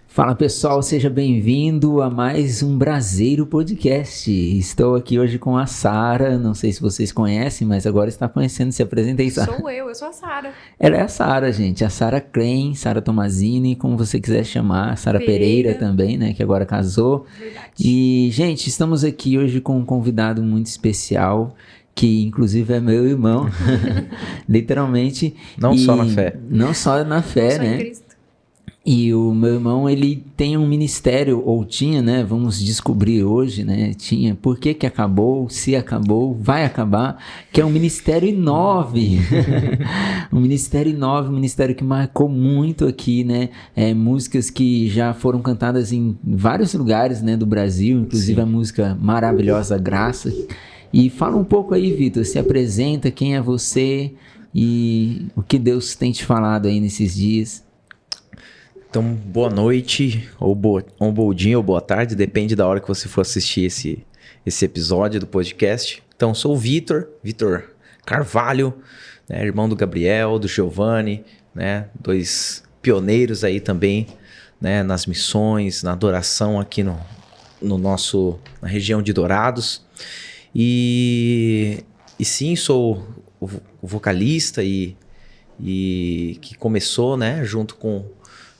Fala pessoal, seja bem-vindo a mais um Braseiro Podcast. Estou aqui hoje com a Sara, não sei se vocês conhecem, mas agora está conhecendo, se apresenta aí, Sara. Eu sou a Sara. Ela é a Sara, gente, a Sara Klein, Sara Tomazini, como você quiser chamar, Sara Pereira também, né, que agora casou. Verdade. E, gente, estamos aqui hoje com um convidado muito especial, que inclusive é meu irmão, literalmente. Não só na fé. Não só na fé, Só né? em Cristo. E o meu irmão, ele tem um ministério, ou tinha, né? Vamos descobrir hoje, né? Tinha, por que que acabou, se acabou, vai acabar, que é um ministério I9. Um ministério I9, um ministério que marcou muito aqui, né? Músicas que já foram cantadas em vários lugares, né? Do Brasil, inclusive a música maravilhosa Graça. E fala um pouco aí, Vitor, se apresenta, quem é você e o que Deus tem te falado aí nesses dias. Então, boa noite, ou bom dia, ou boa tarde, depende da hora que você for assistir esse episódio do podcast. Então, sou o Vitor Carvalho, né, irmão do Gabriel, do Giovanni, né, dois pioneiros aí também, né, nas missões, na adoração aqui na região de Dourados. E sim, sou o vocalista e que começou, né, junto com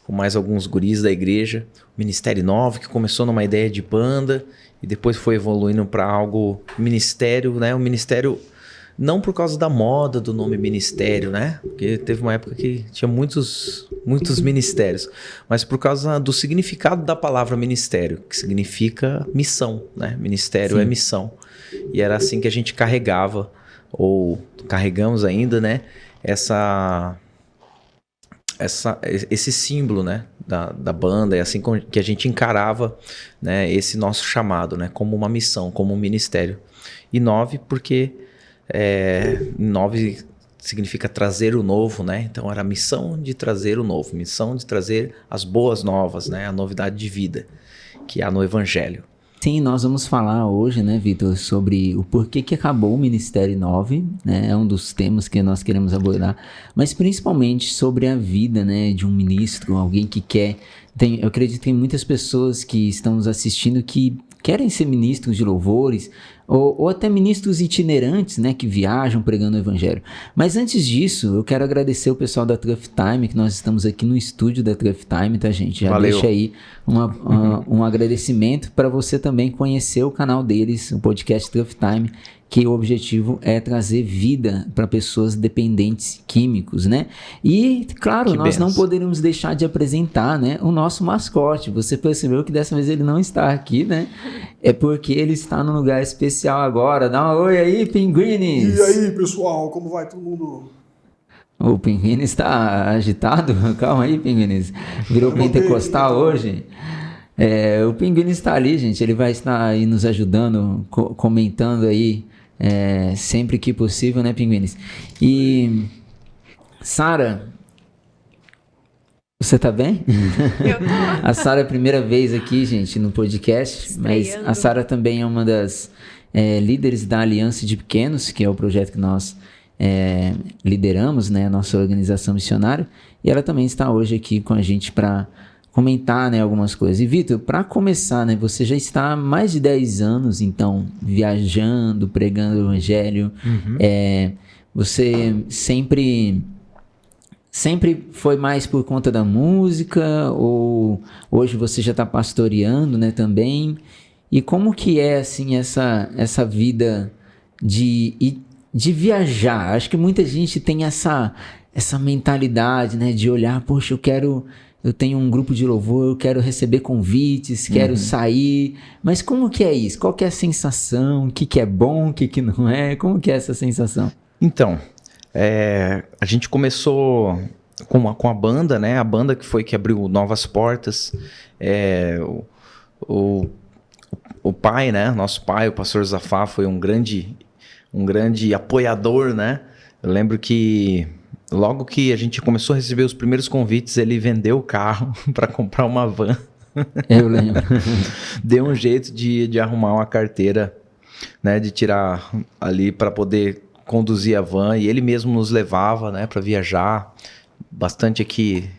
mais alguns guris da igreja, o Ministério I9, que começou numa ideia de banda e depois foi evoluindo para algo ministério, né? Um ministério não por causa da moda do nome ministério, né? Porque teve uma época que tinha muitos ministérios, mas por causa do significado da palavra ministério, que significa missão, né? Ministério é missão. E era assim que a gente carregava, ou carregamos ainda, né? Esse símbolo, né, da banda, é assim que a gente encarava, né, esse nosso chamado, né, como uma missão, como um ministério. E 9 porque 9 significa trazer o novo, né? Então era a missão de trazer o novo, missão de trazer as boas novas, né, a novidade de vida que há no Evangelho. Sim, nós vamos falar hoje, né, Vitor, sobre o porquê que acabou o Ministério I9, né, é um dos temas que nós queremos abordar, mas principalmente sobre a vida, né, de um ministro, alguém que quer, eu acredito que tem muitas pessoas que estão nos assistindo que querem ser ministros de louvores, ou até ministros itinerantes, né, que viajam pregando o evangelho. Mas antes disso, eu quero agradecer o pessoal da Truff Time, que nós estamos aqui no estúdio da Truff Time, tá, gente? Já Valeu. deixa aí um agradecimento para você também conhecer o canal deles, o podcast Truff Time, que o objetivo é trazer vida para pessoas dependentes químicos, né? E, claro, nós não poderíamos deixar de apresentar, né, o nosso mascote. Você percebeu que dessa vez ele não está aqui, né? É porque ele está num lugar especial agora. Dá um oi aí, Pinguines! E aí, pessoal, como vai todo mundo? O Pinguines está agitado? Calma aí, Pinguines. Virou pentecostal hoje? O Pinguines está ali, gente. Ele vai estar aí nos ajudando, comentando aí, sempre que possível, né, Pinguines? E, Sara, você tá bem? Eu tô. A Sara é a primeira vez aqui, gente, no podcast, Estreando. mas a Sara também é uma das líderes da Aliança de Pequenos, que é o projeto que nós lideramos, né, a nossa organização missionária, e ela também está hoje aqui com a gente para comentar, né, algumas coisas. E Vitor, para começar, né, você já está há mais de 10 anos, então, viajando, pregando o evangelho. Você sempre foi mais por conta da música, ou hoje você já está pastoreando, né, também? E como que é, assim, essa vida de viajar? Acho que muita gente tem essa mentalidade, né, de olhar, poxa, eu quero eu tenho um grupo de louvor, eu quero receber convites, quero sair. Mas como que é isso? Qual que é a sensação? O que que é bom, o que que não é? Como que é essa sensação? Então, a gente começou com a banda, né? A banda que foi que abriu novas portas. O pai, né? Nosso pai, o pastor Zafá, foi um grande apoiador, né? Eu lembro que logo que a gente começou a receber os primeiros convites, ele vendeu o carro para comprar uma van. Eu lembro. Deu um jeito de arrumar uma carteira, né? De tirar ali para poder conduzir a van, e ele mesmo nos levava, né? Para viajar bastante aqui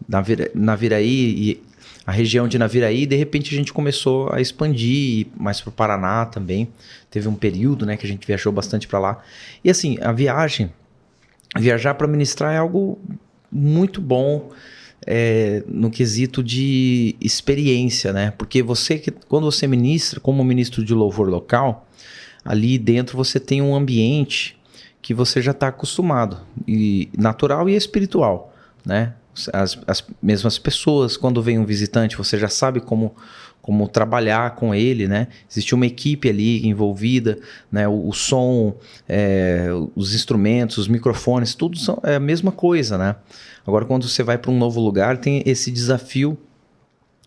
na Viraí, e a região de Naviraí. De repente a gente começou a expandir mais para o Paraná também. Teve um período, né, que a gente viajou bastante para lá. E assim, viajar para ministrar é algo muito bom no quesito de experiência, né? Porque quando você ministra, como ministro de louvor local, ali dentro você tem um ambiente que você já está acostumado, e natural e espiritual, né? As mesmas pessoas, quando vem um visitante, você já sabe como trabalhar com ele, né? Existe uma equipe ali envolvida, né? O som, os instrumentos, os microfones, tudo é a mesma coisa, né? Agora, quando você vai para um novo lugar, tem esse desafio,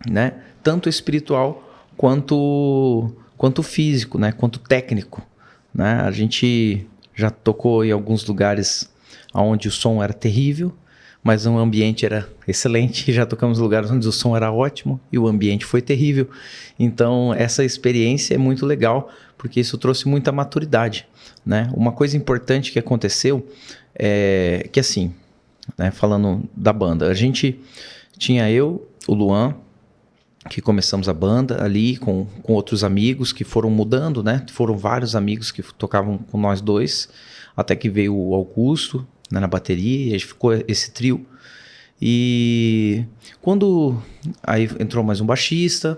né? Tanto espiritual quanto físico, né? Quanto técnico, né? A gente já tocou em alguns lugares onde o som era terrível, mas o ambiente era excelente. Já tocamos em lugares onde o som era ótimo e o ambiente foi terrível. Então, essa experiência é muito legal, porque isso trouxe muita maturidade, né? Uma coisa importante que aconteceu é que, assim, né, falando da banda, a gente tinha eu, o Luan, que começamos a banda ali com outros amigos que foram mudando, né? Foram vários amigos que tocavam com nós dois, até que veio o Augusto, né, na bateria, e a gente ficou esse trio. E aí entrou mais um baixista,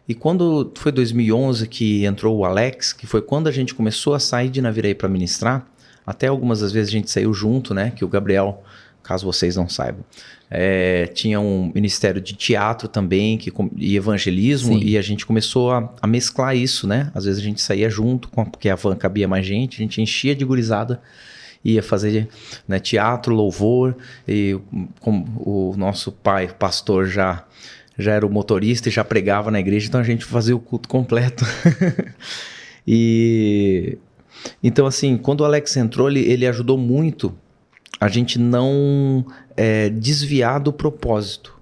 e quando foi 2011 que entrou o Alex, que foi quando a gente começou a sair de Naviraí para ministrar, até algumas das vezes a gente saiu junto, né? Que o Gabriel, caso vocês não saibam, tinha um ministério de teatro também e evangelismo. Sim. E a gente começou a mesclar isso, né? Às vezes a gente saía junto, porque a van cabia mais gente, a gente enchia de gurizada, ia fazer, né, teatro, louvor, e como o nosso pai, pastor, já era o motorista e já pregava na igreja, então a gente fazia o culto completo. E então, assim, quando o Alex entrou, ele ajudou muito a gente não desviar do propósito.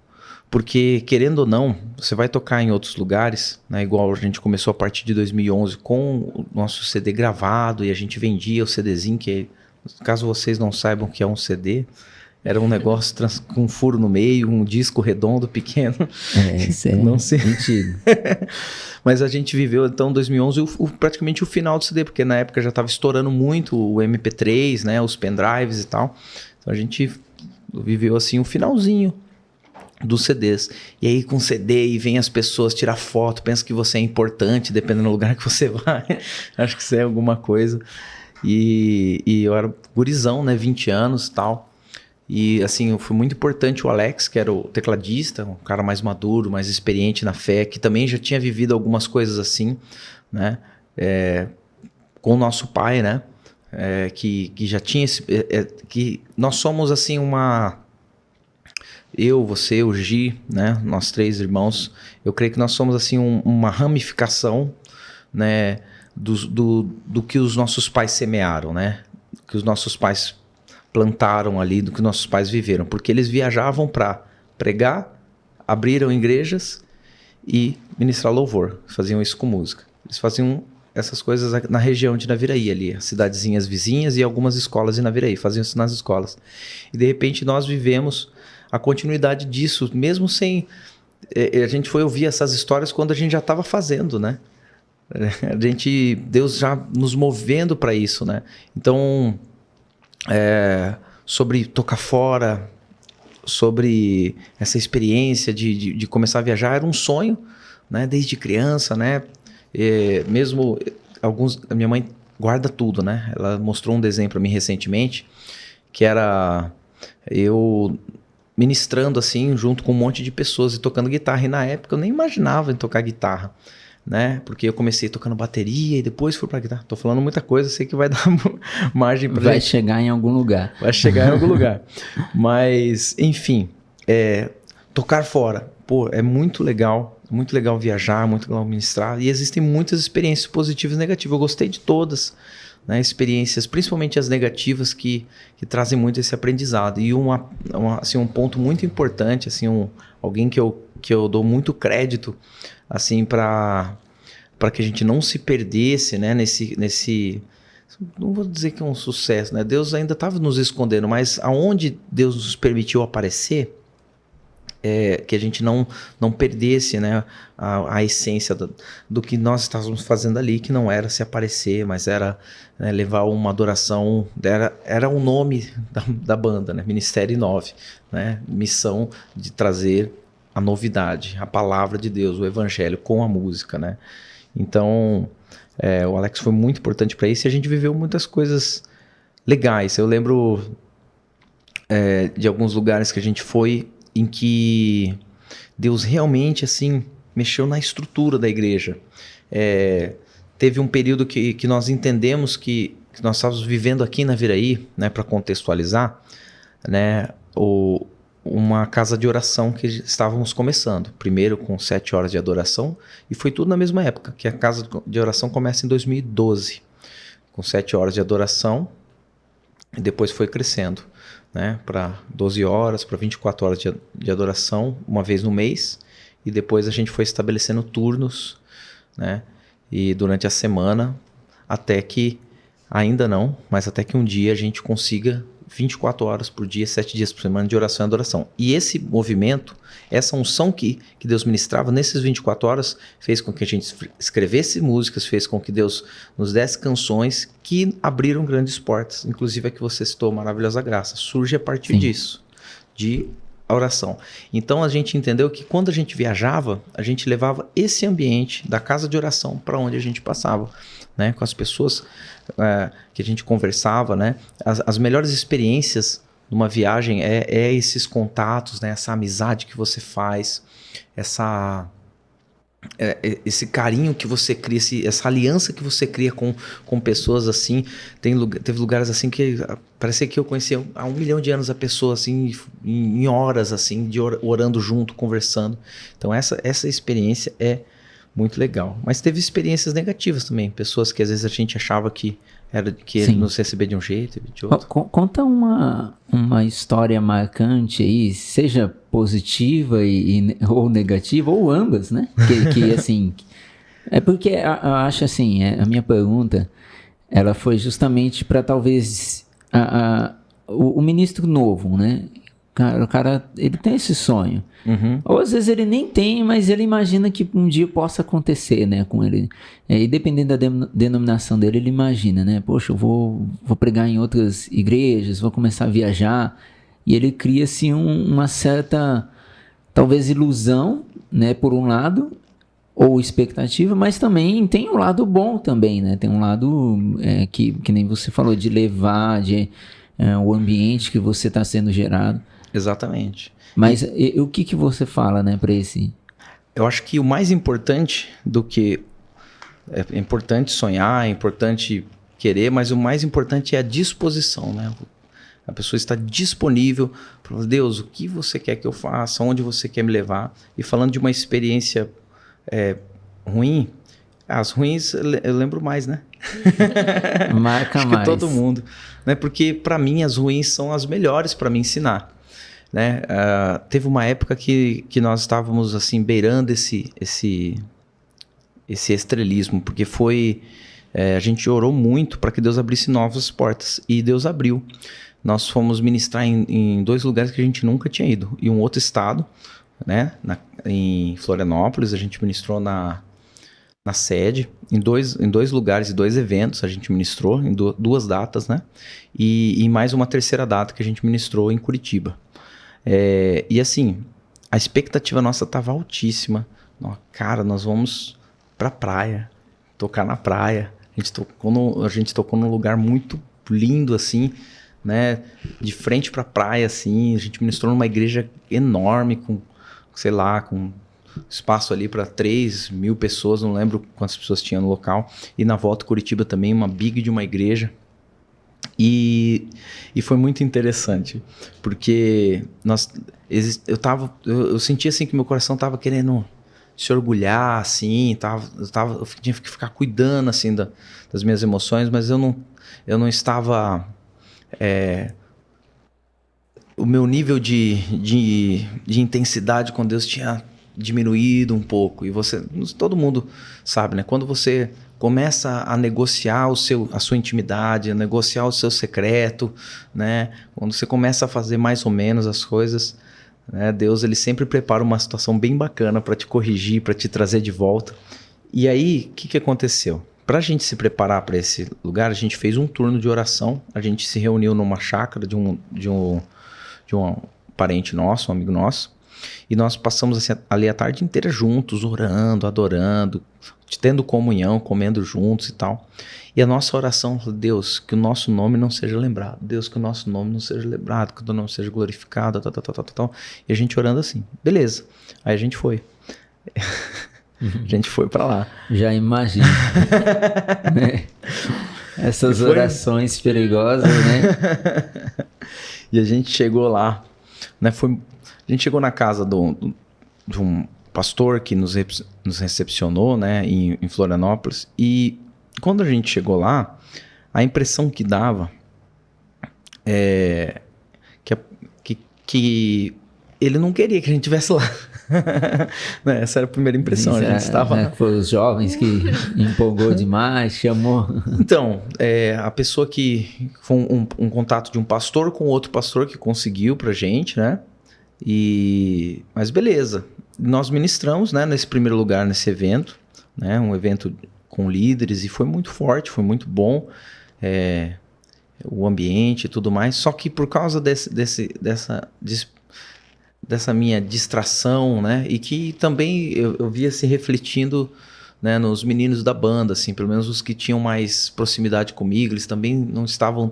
Porque, querendo ou não, você vai tocar em outros lugares, né? Igual a gente começou a partir de 2011 com o nosso CD gravado, e a gente vendia o CDzinho, que, caso vocês não saibam o que é um CD, era um negócio com um furo no meio, um disco redondo, pequeno. Isso é não sei. mentira. Mas a gente viveu, então, em 2011, praticamente o final do CD, porque na época já estava estourando muito o MP3, né, os pendrives e tal. Então a gente viveu, assim, o finalzinho dos CDs. E aí com CD, e vem as pessoas tirar foto, pensa que você é importante, dependendo do lugar que você vai. Acho que isso é alguma coisa. E eu era gurizão, né, 20 anos e tal. E assim, foi muito importante o Alex, que era o tecladista, um cara mais maduro, mais experiente na fé, que também já tinha vivido algumas coisas assim, né? Com o nosso pai, né? Que já tinha que nós somos assim eu, você, o Gi, né? Nós três irmãos, eu creio que nós somos assim uma ramificação, né? Do que os nossos pais semearam, né? Que os nossos pais plantaram ali, do que nossos pais viveram, porque eles viajavam para pregar, abriram igrejas e ministrar louvor, faziam isso com música. Eles faziam essas coisas na região de Naviraí ali, as cidadezinhas vizinhas e algumas escolas em Naviraí, faziam isso nas escolas. E de repente nós vivemos a continuidade disso, mesmo sem... a gente foi ouvir essas histórias quando a gente já estava fazendo, né? Deus já nos movendo para isso, né? Então... sobre tocar fora, sobre essa experiência de começar a viajar, era um sonho, né? Desde criança, né? Mesmo a minha mãe guarda tudo, né? Ela mostrou um desenho para mim recentemente, que era ministrando assim, junto com um monte de pessoas e tocando guitarra. E na época eu nem imaginava em tocar guitarra, né? Porque eu comecei tocando bateria e depois fui pra guitarra. Tô falando muita coisa, sei que vai dar margem pra Vai chegar em algum lugar. Vai chegar em algum lugar. Mas, enfim, tocar fora. Pô, é muito legal viajar, muito legal ministrar. E existem muitas experiências positivas e negativas. Eu gostei de todas, né? Experiências, principalmente as negativas, que trazem muito esse aprendizado. E assim, um ponto muito importante, assim, alguém que eu dou muito crédito, assim, para que a gente não se perdesse, né, nesse não vou dizer que é um sucesso, né? Deus ainda estava nos escondendo, mas aonde Deus nos permitiu aparecer, que a gente não perdesse, né, a essência do que nós estávamos fazendo ali, que não era se aparecer, mas era, né, levar uma adoração, era o nome da banda, né, Ministério 9, né, missão de trazer a novidade, a palavra de Deus, o evangelho com a música, né. Então, o Alex foi muito importante para isso e a gente viveu muitas coisas legais. Eu lembro de alguns lugares que a gente foi em que Deus realmente, assim, mexeu na estrutura da igreja. Teve um período que nós entendemos que nós estávamos vivendo aqui na Viraí, né, para contextualizar, né, uma casa de oração que estávamos começando. Primeiro com 7 horas de adoração, e foi tudo na mesma época, que a casa de oração começa em 2012, com 7 horas de adoração, e depois foi crescendo, né, para 12 horas, para 24 horas de adoração, uma vez no mês, e depois a gente foi estabelecendo turnos, né, e durante a semana, até que, ainda não, mas até que um dia a gente consiga 24 horas por dia, 7 dias por semana de oração e adoração. E esse movimento, essa unção que Deus ministrava nesses 24 horas, fez com que a gente escrevesse músicas, fez com que Deus nos desse canções que abriram grandes portas. Inclusive a que você citou, Maravilhosa Graça, surge a partir disso, de oração. Então a gente entendeu que quando a gente viajava, a gente levava esse ambiente da casa de oração para onde a gente passava, né, com as pessoas que a gente conversava, né, as melhores experiências numa viagem é esses contatos, né, essa amizade que você faz, esse carinho que você cria, essa aliança que você cria com pessoas assim. Teve lugares assim que parecia que eu conhecia há 1 milhão de anos a pessoa, assim, em horas, assim, orando junto, conversando. Então essa experiência é muito legal. Mas teve experiências negativas também, pessoas que às vezes a gente achava que nos receber de um jeito e de outro. Conta uma história marcante aí, seja positiva ou negativa, ou ambas, né? Que assim, é porque eu acho assim, a minha pergunta, ela foi justamente para talvez o ministro novo, né? O cara, ele tem esse sonho. Uhum. Ou às vezes ele nem tem, mas ele imagina que um dia possa acontecer, né, com ele. E dependendo da denominação dele, ele imagina, né? Poxa, eu vou pregar em outras igrejas, vou começar a viajar. E ele cria, assim, uma certa, talvez, ilusão, né, por um lado, ou expectativa, mas também tem um lado bom também, né? Tem um lado que nem você falou, de levar, o ambiente que você está sendo gerado. Exatamente. Mas o que você fala, né, para esse... Eu acho que o mais importante do que... É importante sonhar, é importante querer, mas o mais importante é a disposição, né? A pessoa está disponível para falar, Deus, o que você quer que eu faça? Onde você quer me levar? E falando de uma experiência ruim, as ruins eu lembro mais, né? Marca acho mais. que todo mundo. Né? Porque para mim as ruins são as melhores para me ensinar. Né? Teve uma época que nós estávamos assim beirando esse estrelismo, porque a gente orou muito para que Deus abrisse novas portas, e Deus abriu. Nós fomos ministrar em 2 lugares que a gente nunca tinha ido, e um outro estado, né? Em Florianópolis, a gente ministrou na sede, em dois lugares e 2 eventos a gente ministrou, em 2 datas, né? E mais uma terceira data que a gente ministrou em Curitiba. E assim, a expectativa nossa estava altíssima. Cara, nós vamos pra praia, tocar na praia. A gente tocou num lugar muito lindo, assim, né? De frente para a praia, assim. A gente ministrou numa igreja enorme, com, sei lá, com espaço ali para 3.000 pessoas, não lembro quantas pessoas tinha no local. E na volta Curitiba também, uma big de uma igreja. E foi muito interessante, porque eu sentia assim que meu coração estava querendo se orgulhar, assim, eu tinha que ficar cuidando assim das minhas emoções, mas eu não estava... o meu nível de intensidade com Deus tinha diminuído um pouco. E todo mundo sabe, né? Quando você começa a negociar a sua intimidade, a negociar o seu secreto, né? Quando você começa a fazer mais ou menos as coisas, né? Deus, ele sempre prepara uma situação bem bacana para te corrigir, para te trazer de volta. E aí, o que aconteceu? Para a gente se preparar para esse lugar, a gente fez um turno de oração, a gente se reuniu numa chácara de um parente nosso, um amigo nosso, e nós passamos assim, ali a tarde inteira juntos, orando, adorando, tendo comunhão, comendo juntos e tal. E a nossa oração, Deus, que o nosso nome não seja lembrado, Deus, que o nosso nome não seja lembrado, que o teu nome seja glorificado, tal. E a gente orando assim, beleza. Aí a gente foi. A gente foi pra lá. Já imagino. Né? Essas orações perigosas, né? E a gente chegou lá, né? A gente chegou na casa de um pastor que nos recepcionou, né? Em Florianópolis. E quando a gente chegou lá, a impressão que dava é que ele não queria que a gente estivesse lá. Essa era a primeira impressão. A gente estava... Né, foi os jovens que empolgou demais, chamou... Então, a pessoa que... Foi um contato de um pastor com outro pastor que conseguiu pra gente, né? Mas beleza. Nós ministramos, né, nesse primeiro lugar, nesse evento, né? Um evento com líderes, e foi muito forte, foi muito bom. O ambiente e tudo mais. Só que por causa dessa minha distração, né? E que também eu via se refletindo, né, nos meninos da banda, assim, pelo menos os que tinham mais proximidade comigo, eles também não estavam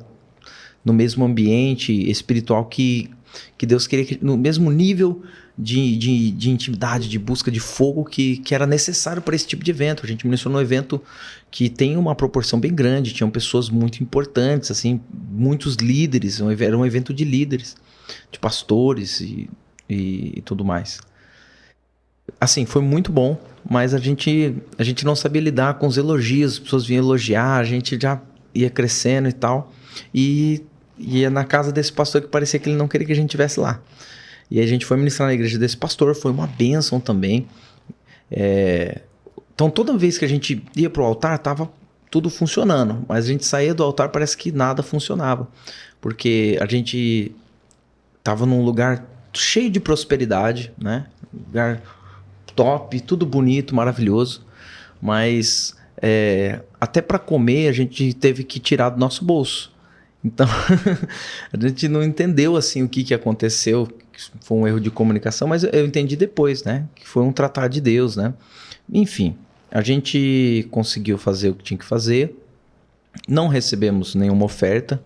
no mesmo ambiente espiritual que Deus queria, no mesmo nível de intimidade, de busca de fogo que era necessário para esse tipo de evento. A gente mencionou um evento que tem uma proporção bem grande, tinham pessoas muito importantes, assim, muitos líderes, era um evento de líderes, de pastores e tudo mais. Assim, foi muito bom, mas a gente não sabia lidar com os elogios, as pessoas vinham elogiar, a gente já ia crescendo e tal, e ia na casa desse pastor que parecia que ele não queria que a gente estivesse lá. E aí a gente foi ministrar na igreja desse pastor, foi uma bênção também. Então toda vez que a gente ia pro altar, tava tudo funcionando, mas a gente saía do altar, parece que nada funcionava, porque a gente tava num lugar cheio de prosperidade, né? Lugar top, tudo bonito, maravilhoso, mas até para comer a gente teve que tirar do nosso bolso. Então a gente não entendeu assim o que aconteceu, foi um erro de comunicação, mas eu entendi depois, né? Que foi um tratar de Deus, né? Enfim, a gente conseguiu fazer o que tinha que fazer, não recebemos nenhuma oferta,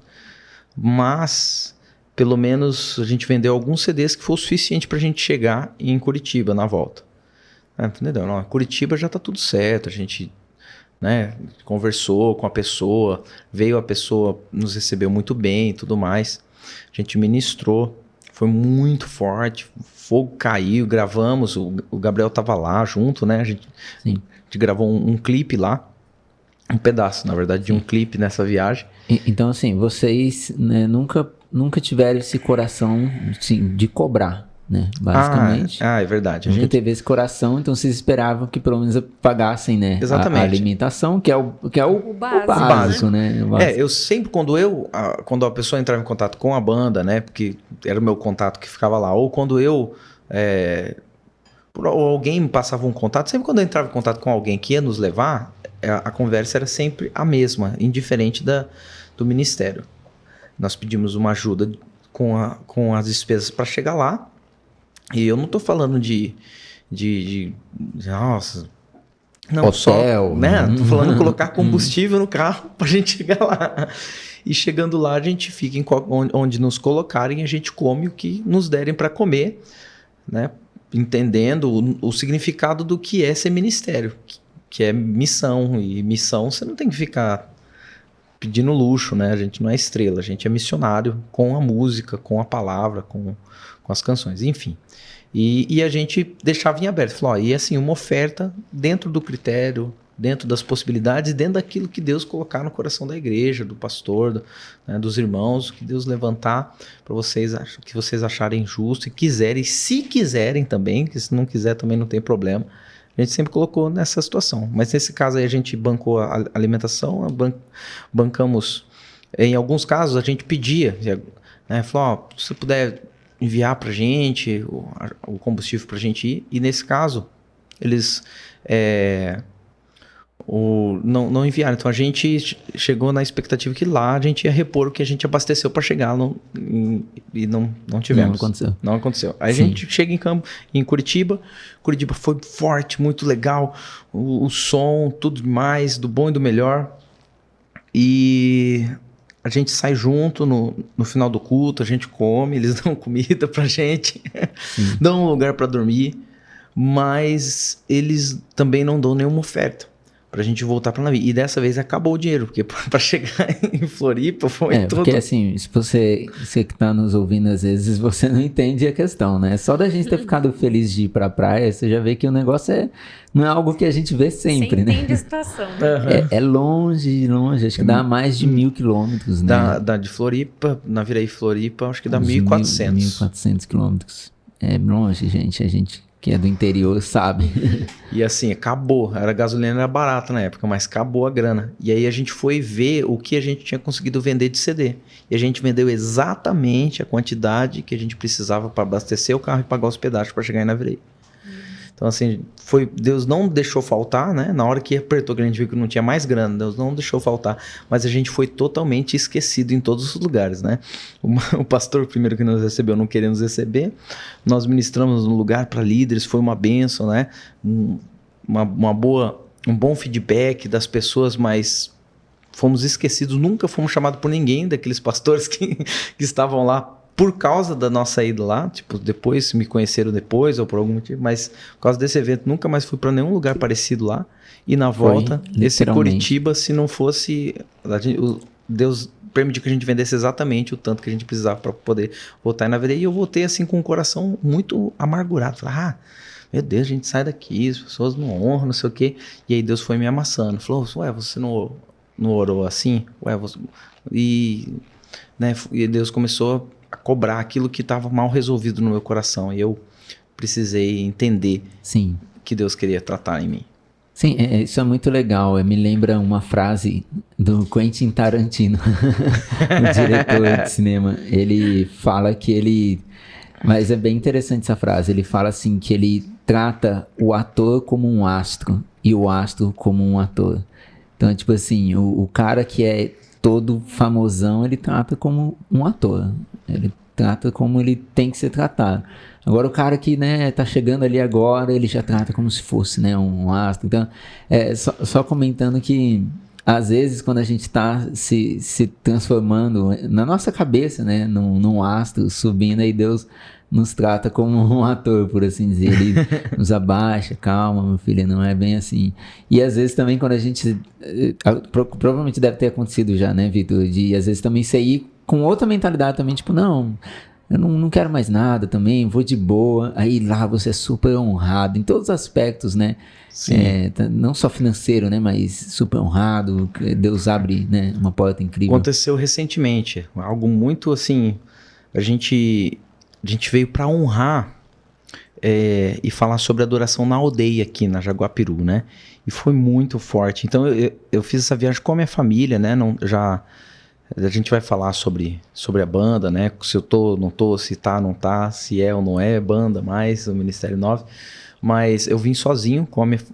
mas pelo menos a gente vendeu alguns CDs que foi o suficiente para a gente chegar em Curitiba na volta. Entendeu? Não, Curitiba já está tudo certo, a gente, né, conversou com a pessoa, veio a pessoa, nos recebeu muito bem e tudo mais. A gente ministrou, foi muito forte, fogo caiu, gravamos, o Gabriel estava lá junto, né? A gente gravou um clipe lá, um pedaço, na verdade, de um clipe nessa viagem. Então, assim, vocês, né, nunca tiveram esse coração, assim, de cobrar, né? Basicamente. É verdade. Nunca teve esse coração, então vocês esperavam que pelo menos pagassem, né? Exatamente. A alimentação, que é o básico, né? Eu sempre, quando a pessoa entrava em contato com a banda, né? Porque era o meu contato que ficava lá, ou quando ou alguém me passava um contato, sempre quando eu entrava em contato com alguém que ia nos levar, a conversa era sempre a mesma, indiferente do ministério. Nós pedimos uma ajuda com as despesas para chegar lá. E eu não tô falando de nossa, não, hotel, só, né? Tô falando de colocar combustível no carro pra gente chegar lá. E chegando lá, a gente fica onde nos colocarem, a gente come o que nos derem para comer, né? Entendendo o significado do que é ser ministério, que é missão. E missão você não tem que ficar pedindo luxo, né? A gente não é estrela, a gente é missionário com a música, com a palavra, com as canções, enfim. E a gente deixava em aberto, falou, e assim, uma oferta dentro do critério, dentro das possibilidades, dentro daquilo que Deus colocar no coração da igreja, do pastor, né, dos irmãos, que Deus levantar para vocês, que vocês acharem justo e quiserem, se quiserem também, que se não quiser também não tem problema. A gente sempre colocou nessa situação. Mas nesse caso aí a gente bancou a alimentação, bancamos, em alguns casos a gente pedia, né, falou, se você puder enviar para a gente o combustível para a gente ir, e nesse caso eles não enviaram. Então a gente chegou na expectativa que lá a gente ia repor o que a gente abasteceu para chegar e não tivemos. Não aconteceu. Aí Sim. A gente chega em Curitiba. Curitiba foi forte, muito legal. O som, tudo demais, do bom e do melhor. E a gente sai junto no final do culto, a gente come, eles dão comida pra gente, dão um lugar para dormir, mas eles também não dão nenhuma oferta pra gente voltar pra navio. E dessa vez acabou o dinheiro, porque pra chegar em Floripa foi tudo... Porque assim, se você que tá nos ouvindo, às vezes você não entende a questão, né? Só da gente ter ficado feliz de ir pra praia, você já vê que o negócio não é algo que a gente vê sempre, você né? entende a situação, né? É longe, acho que dá mais de 1.000 quilômetros, né? Da de Floripa, Naviraí Floripa, acho que dá 1.400. 1.400 quilômetros. É longe, gente. A gente que é do interior sabe. E assim, acabou. A gasolina era barata na época, mas acabou a grana. E aí a gente foi ver o que a gente tinha conseguido vender de CD. E a gente vendeu exatamente a quantidade que a gente precisava para abastecer o carro e pagar os pedágios para chegar em Naviraí. Então assim, Deus não deixou faltar, né? Na hora que apertou que a gente viu que não tinha mais grana, Deus não deixou faltar. Mas a gente foi totalmente esquecido em todos os lugares, né? O pastor primeiro que nos recebeu não queria nos receber. Nós ministramos no lugar para líderes, foi uma bênção, né? Um bom feedback das pessoas, mas fomos esquecidos. Nunca fomos chamados por ninguém daqueles pastores que estavam lá por causa da nossa ida lá, tipo, depois me conheceram depois ou por algum motivo, mas por causa desse evento nunca mais fui para nenhum lugar parecido lá. E na volta, esse Curitiba, se não fosse, Deus permitiu que a gente vendesse exatamente o tanto que a gente precisava para poder voltar em Naviraí. E eu voltei assim com o coração muito amargurado. Falei, meu Deus, a gente sai daqui, as pessoas não honram, não sei o quê. E aí Deus foi me amassando. Falou, você não orou assim? E Deus começou a cobrar aquilo que estava mal resolvido no meu coração. E eu precisei entender que Deus queria tratar em mim. Sim, isso é muito legal. Me lembra uma frase do Quentin Tarantino, o diretor de cinema. Ele fala mas é bem interessante essa frase. Ele fala assim que ele trata o ator como um astro e o astro como um ator. Então, tipo assim, o cara que é todo famosão, ele trata como um ator. Ele trata como ele tem que ser tratado. Agora o cara que, né, tá chegando ali agora, ele já trata como se fosse, né, um astro. Então, só comentando que às vezes quando a gente tá se transformando na nossa cabeça, né, num astro subindo, aí Deus nos trata como um ator, por assim dizer. Ele nos abaixa, calma, meu filho, não é bem assim. E às vezes também quando a gente... Provavelmente deve ter acontecido já, né, Vitor? De às vezes também sair com outra mentalidade também, tipo, não, eu não quero mais nada também, vou de boa. Aí lá você é super honrado em todos os aspectos, né? Não só financeiro, né? Mas super honrado, Deus abre, né, uma porta incrível. Aconteceu recentemente, algo muito assim, a gente veio para honrar e falar sobre adoração na aldeia aqui na Jaguapiru, né? E foi muito forte. Então eu fiz essa viagem com a minha família, né? A gente vai falar sobre a banda, né? Se eu tô, não tô, se tá, não tá, se é ou não é banda mais, o Ministério 9. Mas eu vim sozinho,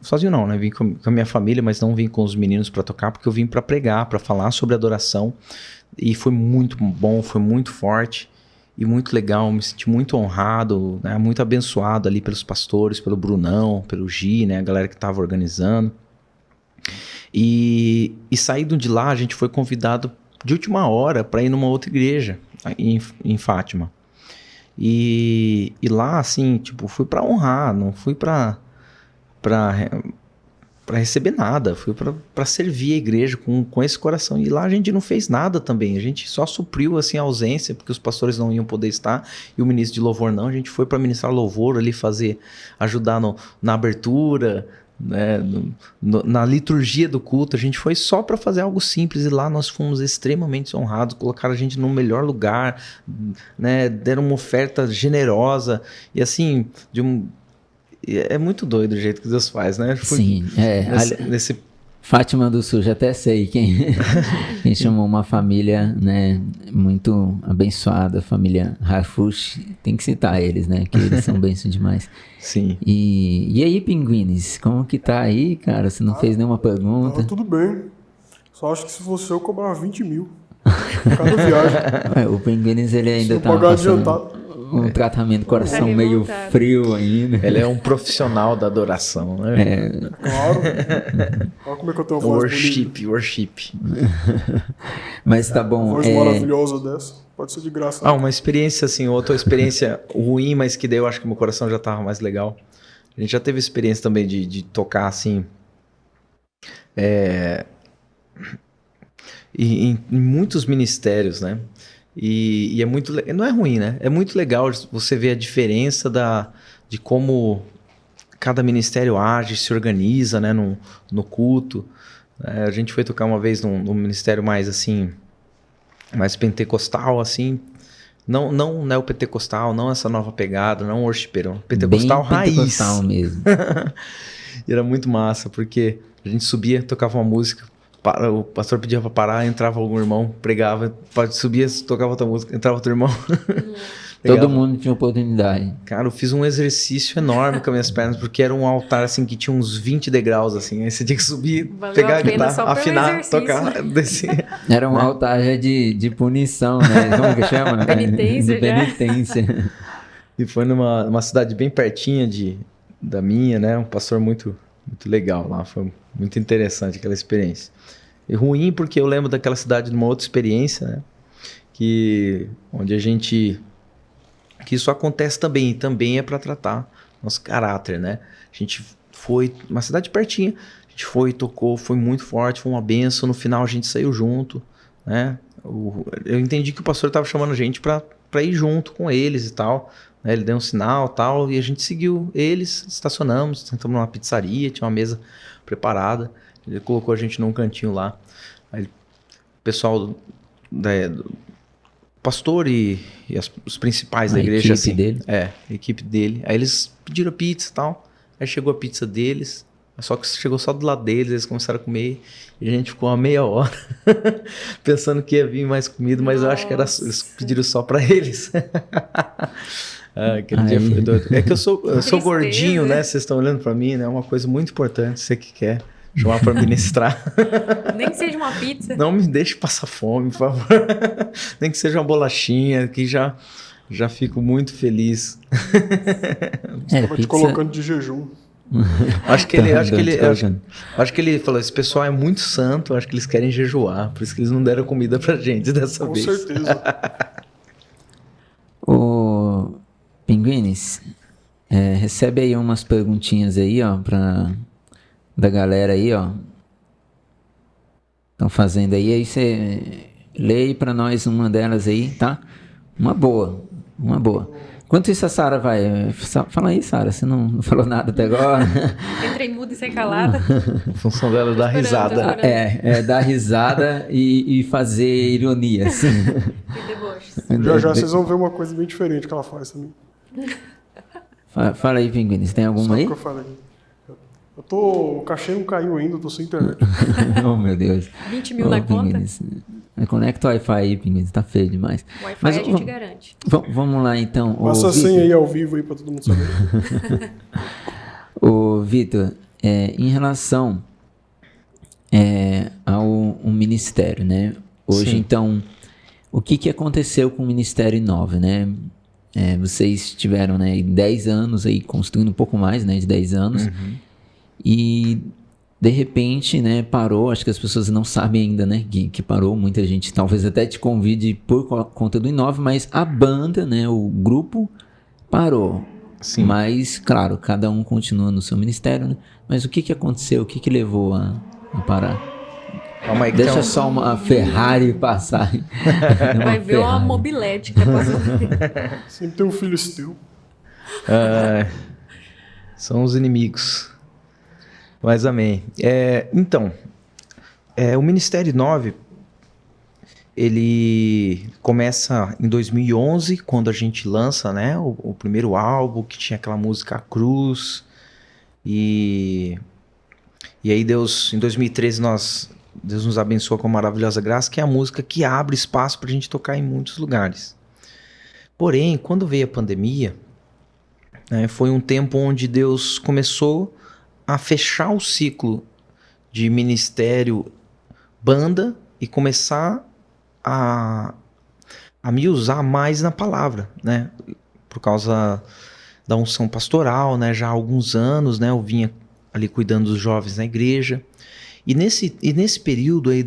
sozinho não, né? Vim com a minha família, mas não vim com os meninos para tocar, porque eu vim para pregar, para falar sobre adoração. E foi muito bom, foi muito forte e muito legal. Me senti muito honrado, né? Muito abençoado ali pelos pastores, pelo Brunão, pelo Gi, né? A galera que estava organizando. E saído de lá, a gente foi convidado de última hora para ir numa outra igreja em Fátima. E lá, assim, tipo, fui para honrar, não fui para receber nada, fui para servir a igreja com esse coração. E lá a gente não fez nada também, a gente só supriu assim a ausência, porque os pastores não iam poder estar e o ministro de louvor não. A gente foi para ministrar louvor ali, ajudar na abertura, né, na liturgia do culto. A gente foi só para fazer algo simples e lá nós fomos extremamente honrados, colocaram a gente no melhor lugar, né, deram uma oferta generosa e assim, é muito doido o jeito que Deus faz, né? Sim, nesse Fátima do Sul, já até sei quem chamou uma família, né, muito abençoada, a família Harfush, tem que citar eles, né, que eles são bênçãos demais. Sim. E aí, Pinguines, como que tá aí, cara? Você não fez nenhuma pergunta? Tudo bem. Só acho que se fosse eu cobrava 20 mil cada viagem. O Pinguines, ele ainda Se tá pagar passando adiantado. um tratamento de coração Tá meio revoltado. frio ainda. Ele é um profissional da adoração, né? Claro. Olha como é que eu tenho uma voz bonita. Worship. Mas tá bom. Voz maravilhosa dessa. Pode ser de graça. Uma experiência assim, outra experiência ruim, mas que daí eu acho que meu coração já tava mais legal. A gente já teve experiência também de tocar assim, em muitos ministérios, né? E é muito, não é ruim, né? É muito legal você ver a diferença de como cada ministério age, se organiza, né? No culto. A gente foi tocar uma vez num ministério mais assim, mais pentecostal, assim. Não neopentecostal, não essa nova pegada, não worshiperão. Pentecostal bem raiz. pentecostal mesmo. E era muito massa, porque a gente subia, tocava uma música, o pastor pedia pra parar, entrava algum irmão, pregava, subia, tocava outra música, entrava outro irmão. Todo mundo tinha oportunidade. Cara, eu fiz um exercício enorme com as minhas pernas, porque era um altar assim que tinha uns 20 degraus, assim. Aí você tinha que subir, Valeu pegar a a pena guitarra, só pelo afinar, exercício. tocar, descer. Era um altar já de punição, né? Como que chama? Penitência De já. penitência. E foi numa cidade bem pertinha da minha, né? Um pastor muito, muito legal lá. Foi muito interessante aquela experiência. E ruim porque eu lembro daquela cidade de uma outra experiência, né? Onde que isso acontece também, e também é para tratar nosso caráter, né? A gente foi, uma cidade pertinha, a gente foi, tocou, foi muito forte, foi uma benção, no final a gente saiu junto, né? Eu entendi que o pastor estava chamando a gente para ir junto com eles e tal, né? Ele deu um sinal e tal, e a gente seguiu eles, estacionamos, sentamos numa pizzaria, tinha uma mesa preparada, ele colocou a gente num cantinho lá, aí o pessoal do pastor e os principais da igreja, equipe assim, dele. a equipe dele. Aí eles pediram pizza e tal. Aí chegou a pizza deles. Só que chegou só do lado deles, eles começaram a comer. E a gente ficou uma meia hora pensando que ia vir mais comida, mas eu acho que eles pediram só pra eles. Aquele dia foi doido. É que eu sou gordinho, né? Vocês estão olhando pra mim, né? É uma coisa muito importante, você que quer chamar pra ministrar. Nem que seja uma pizza. Não me deixe passar fome, por favor. Nem que seja uma bolachinha, que já fico muito feliz. Estava te colocando de jejum. Acho que ele falou, esse pessoal é muito santo, acho que eles querem jejuar, por isso que eles não deram comida pra gente dessa Com vez. certeza. Ô, Pinguines, recebe aí umas perguntinhas aí, ó, da galera aí, ó. Estão fazendo aí você lê aí pra nós uma delas aí, tá? Uma boa. Enquanto isso a Sara vai... Fala aí, Sara, você não falou nada até agora. Entrei muda e ser calada. A função dela é dar risada. Dar risada e fazer ironia, assim. E deboches. Já vocês vão ver uma coisa bem diferente que ela faz também. Fala aí, Pinguins, tem alguma Sabe aí? o que eu falei? O cachê não caiu ainda, eu tô sem internet. Oh, meu Deus. 20 mil na conta? Pinguins, conecta o Wi-Fi aí, Pinguins, tá feio demais. Wi-Fi Mas a gente garante. Vamos lá, então. Passa a senha aí ao vivo aí pra todo mundo saber. Ô, Vitor, em relação ao ministério, né? Hoje, Sim. então, o que aconteceu com o Ministério 9, né? Vocês tiveram, né, 10 anos aí, construindo um pouco mais, né, de 10 anos. Uhum. E de repente, né, parou. Acho que as pessoas não sabem ainda, né, que parou. Muita gente talvez até te convide por conta do Inove, mas a banda, né, o grupo parou. Sim. Mas, claro, cada um continua no seu ministério, né? Mas o que aconteceu? O que levou a parar? Calma aí, que Deixa tem um- só uma Ferrari passar. Vai ver uma mobilete que é passando. Sempre tem um filho seu. São os inimigos. Mas amém. Então, o Ministério 9, ele começa em 2011, quando a gente lança, né, o primeiro álbum, que tinha aquela música A Cruz. E aí Deus, em 2013, Deus nos abençoou com a Maravilhosa Graça, que é a música que abre espaço para a gente tocar em muitos lugares. Porém, quando veio a pandemia, né, foi um tempo onde Deus começou a fechar o ciclo de ministério banda e começar a me usar mais na palavra, né? Por causa da unção pastoral, né? Já há alguns anos, né? Eu vinha ali cuidando dos jovens na igreja. E nesse período aí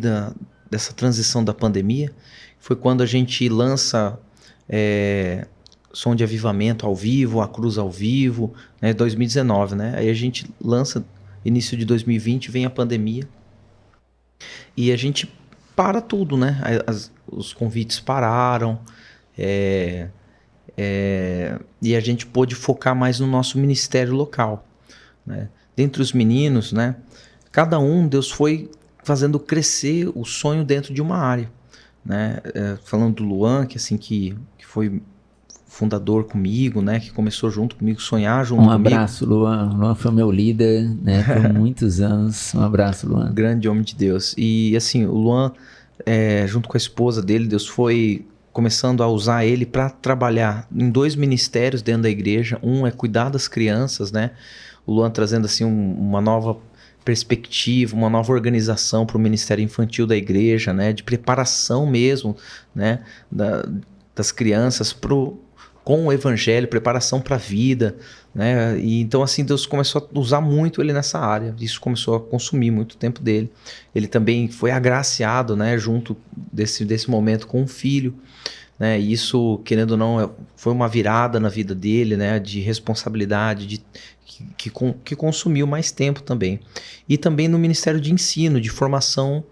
dessa transição da pandemia, foi quando a gente lança Som de Avivamento ao vivo, A Cruz ao vivo, né? 2019, né? Aí a gente lança, início de 2020, vem a pandemia. E a gente para tudo, né? Os convites pararam. E a gente pôde focar mais no nosso ministério local, né? Dentre os meninos, né? Cada um, Deus foi fazendo crescer o sonho dentro de uma área, né? Falando do Luan, que foi fundador comigo, né? Que começou junto comigo, sonhar junto comigo. Um abraço, Luan. Luan foi meu líder, né? Por muitos anos. Um abraço, Luan. Grande homem de Deus. E assim, o Luan, junto com a esposa dele, Deus foi começando a usar ele para trabalhar em 2 ministérios dentro da igreja. Um é cuidar das crianças, né? O Luan trazendo assim uma nova perspectiva, uma nova organização para o ministério infantil da igreja, né? De preparação mesmo, né? Das crianças com o evangelho, preparação para a vida, né? E então assim Deus começou a usar muito ele nessa área. Isso começou a consumir muito tempo dele. Ele também foi agraciado, né? Junto desse momento com um filho, né? E isso, querendo ou não, foi uma virada na vida dele, né? De responsabilidade, que consumiu mais tempo também. E também no ministério de ensino, de formação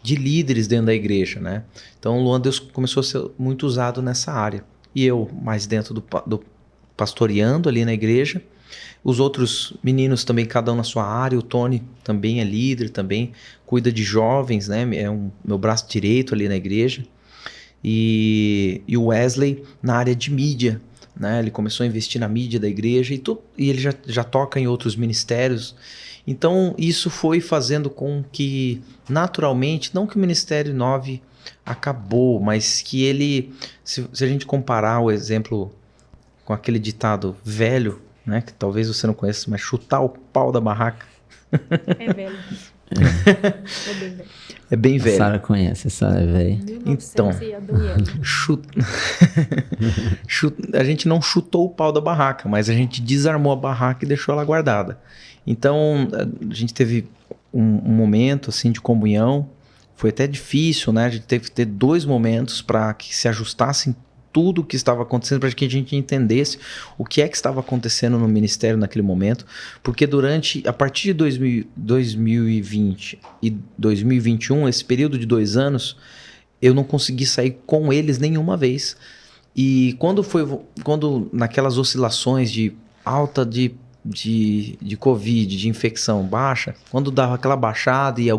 de líderes dentro da igreja, né? Então o Luan, Deus começou a ser muito usado nessa área. E eu mais dentro do pastoreando ali na igreja. Os outros meninos também, cada um na sua área. O Tony também é líder, também cuida de jovens, né? É meu braço direito ali na igreja. E o Wesley na área de mídia, né? Ele começou a investir na mídia da igreja e ele já toca em outros ministérios. Então isso foi fazendo com que naturalmente, não que o Ministério 9 acabou, mas que ele, se a gente comparar o exemplo com aquele ditado velho, né, que talvez você não conheça, mas chutar o pau da barraca. É velho. É bem velho. É bem A velho. Sara conhece, a Sara é velha. Então, 1900 e a Daniela. A gente não chutou o pau da barraca, mas a gente desarmou a barraca e deixou ela guardada. Então, a gente teve um momento assim de comunhão. Foi até difícil, né? A gente teve que ter 2 momentos para que se ajustassem tudo o que estava acontecendo, para que a gente entendesse o que é que estava acontecendo no ministério naquele momento, porque a partir de 2020 e 2021, esse período de 2 anos, eu não consegui sair com eles nenhuma vez. E quando naquelas oscilações de alta de Covid, de infecção baixa, quando dava aquela baixada e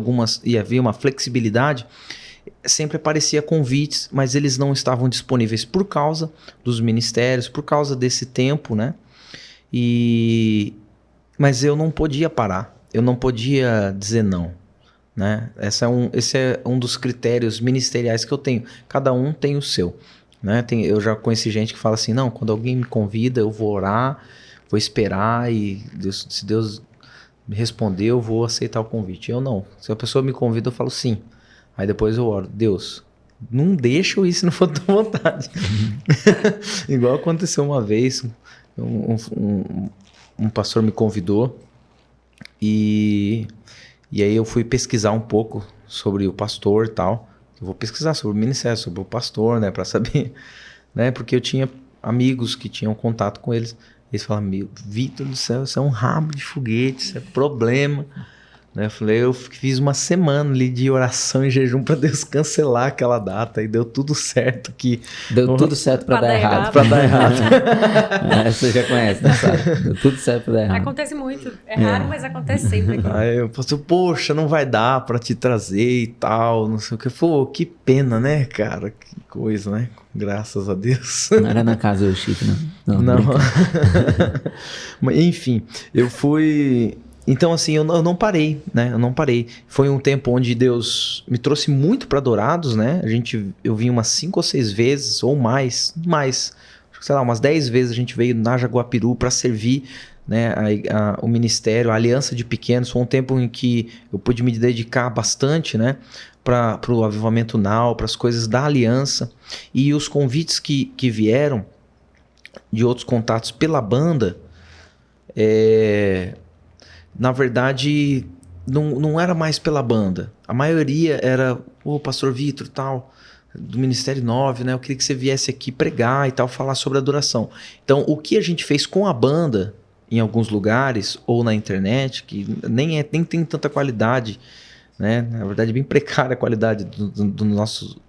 havia uma flexibilidade, sempre aparecia convites, mas eles não estavam disponíveis por causa dos ministérios, por causa desse tempo, né? Mas eu não podia parar, eu não podia dizer não, né? Esse é um dos critérios ministeriais que eu tenho. Cada um tem o seu, né? Eu já conheci gente que fala assim, não, quando alguém me convida, eu vou orar, vou esperar e se Deus me responder, eu vou aceitar o convite. Eu não. Se a pessoa me convida, eu falo sim. Aí depois eu oro, Deus, não deixa eu ir se não for tua vontade. Igual aconteceu uma vez, um pastor me convidou e E aí eu fui pesquisar um pouco sobre o pastor e tal. Eu vou pesquisar sobre o ministério, sobre o pastor, né? Pra saber, né? Porque eu tinha amigos que tinham contato com eles. Eles falaram, meu, Vitor do céu, isso é um rabo de foguete, isso é problema. Né? Eu falei, eu fiz uma semana ali de oração e jejum para Deus cancelar aquela data e deu tudo certo. Deu tudo certo para dar errado. Para dar errado. Você já conhece, né, sabe? Deu tudo certo para dar errado. Acontece muito. É raro, mas acontece sempre. Aí eu falei, poxa, não vai dar para te trazer e tal, não sei o que. Pô, que pena, né, cara? Que coisa, né? Graças a Deus. Não era na casa do Chico, não. Não. Mas, enfim, eu fui... Então, assim, eu não parei, né? Eu não parei. Foi um tempo onde Deus me trouxe muito para Dourados, né? Eu vim umas 5 ou 6 vezes, ou mais, sei lá, umas 10 vezes a gente veio na Jaguapiru para servir, né, o ministério, a Aliança de Pequenos. Foi um tempo em que eu pude me dedicar bastante, né? Para o Avivamento Now, para as coisas da Aliança. E os convites que vieram de outros contatos pela banda, na verdade, não era mais pela banda. A maioria era, pastor Vitor, tal, do Ministério 9, né? Eu queria que você viesse aqui pregar e tal, falar sobre adoração. Então, o que a gente fez com a banda, em alguns lugares, ou na internet, que nem tem tanta qualidade, né? Na verdade, é bem precária a qualidade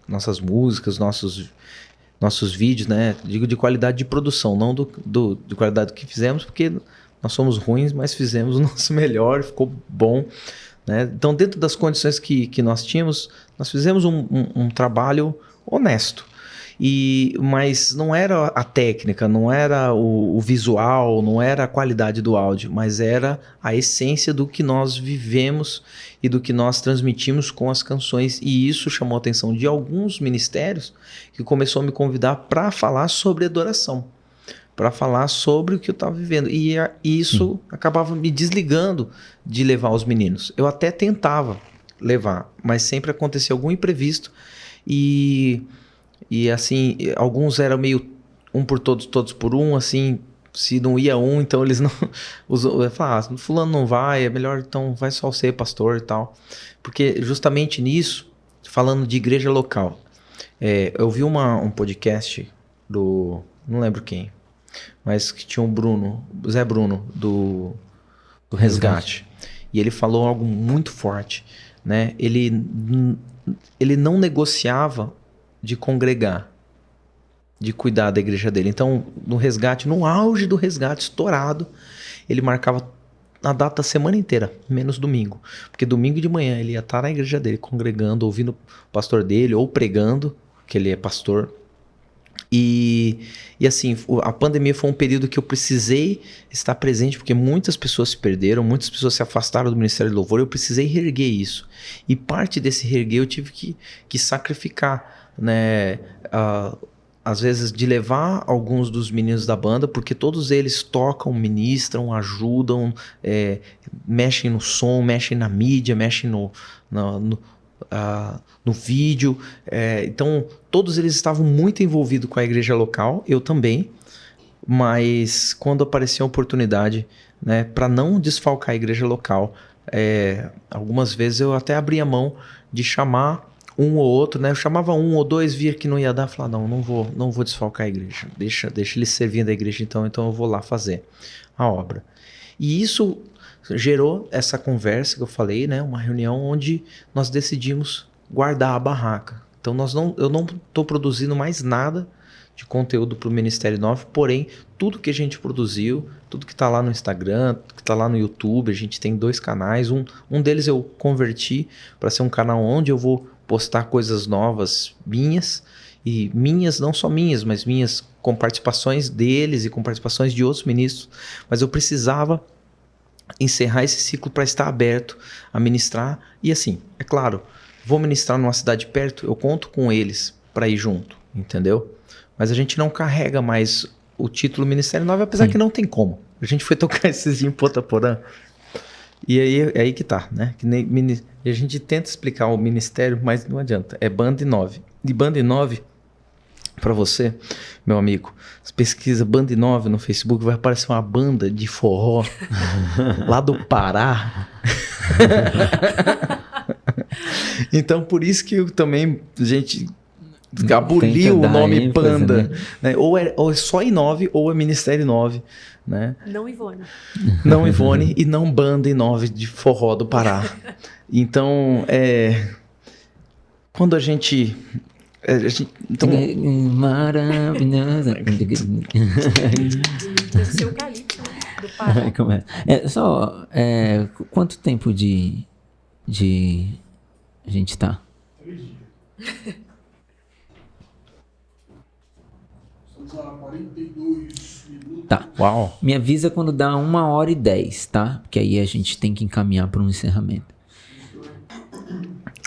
nossas músicas, nossos vídeos, né? Digo de qualidade de produção, não de qualidade do que fizemos, porque... Nós somos ruins, mas fizemos o nosso melhor, ficou bom, né? Então, dentro das condições que nós tínhamos, nós fizemos um trabalho honesto. Mas não era a técnica, não era o visual, não era a qualidade do áudio, mas era a essência do que nós vivemos e do que nós transmitimos com as canções. E isso chamou a atenção de alguns ministérios que começou a me convidar para falar sobre adoração, para falar sobre o que eu estava vivendo. E isso acabava me desligando de levar os meninos. Eu até tentava levar, mas sempre acontecia algum imprevisto. E assim, alguns eram meio um por todos, todos por um, assim, se não ia um, então eles não... falavam, fulano não vai, é melhor então vai só você, pastor e tal. Porque justamente nisso, falando de igreja local, eu vi um podcast do... não lembro quem, mas que tinha Zé Bruno, do Resgate. E ele falou algo muito forte, né? Ele não negociava de congregar, de cuidar da igreja dele. Então, no Resgate, no auge do Resgate, estourado, ele marcava a data a semana inteira, menos domingo. Porque domingo de manhã ele ia estar na igreja dele, congregando, ouvindo o pastor dele, ou pregando, que ele é pastor. E assim, a pandemia foi um período que eu precisei estar presente, porque muitas pessoas se perderam, muitas pessoas se afastaram do Ministério do Louvor, eu precisei reerguer isso. E parte desse reerguer eu tive que sacrificar, né? Às vezes de levar alguns dos meninos da banda, porque todos eles tocam, ministram, ajudam, mexem no som, mexem na mídia, mexem no vídeo, então todos eles estavam muito envolvidos com a igreja local, eu também, mas quando apareceu a oportunidade, né, para não desfalcar a igreja local, algumas vezes eu até abria mão de chamar um ou outro, né? Eu chamava um ou dois, via que não ia dar, falava, não vou desfalcar a igreja, deixa eles servindo a igreja, então eu vou lá fazer a obra. E isso gerou essa conversa que eu falei, né? Uma reunião onde nós decidimos guardar a barraca. Então eu não estou produzindo mais nada de conteúdo para o Ministério 9, porém, tudo que a gente produziu, tudo que está lá no Instagram, que está lá no YouTube, a gente tem 2 canais, um deles eu converti para ser um canal onde eu vou postar coisas novas minhas, e minhas, não só minhas, mas minhas com participações deles e com participações de outros ministros, mas eu precisava encerrar esse ciclo para estar aberto a ministrar. E assim, é claro, vou ministrar numa cidade perto, eu conto com eles para ir junto, entendeu? Mas a gente não carrega mais o título Ministério 9, apesar que não tem como. A gente foi tocar esses dias em Potaporã, e aí que tá, né? E a gente tenta explicar o ministério, mas não adianta. É Banda 9. E Banda 9 Para você, meu amigo, você pesquisa Banda 9 no Facebook, vai aparecer uma banda de forró lá do Pará. Então, por isso que também a gente aboliu o nome Banda. Né? Ou é só I9 ou é Ministério 9. Né? Não Ivone. Não Ivone e não Banda I9 de forró do Pará. Então, quando a gente então, maravilhosa. Deve ser o Calypso, né? Do Pará. Quanto tempo de a gente tá? 3 dias. Estamos a 42 minutos. Tá. uau. Me avisa quando dá 1h10, tá? Porque aí a gente tem que encaminhar para um encerramento.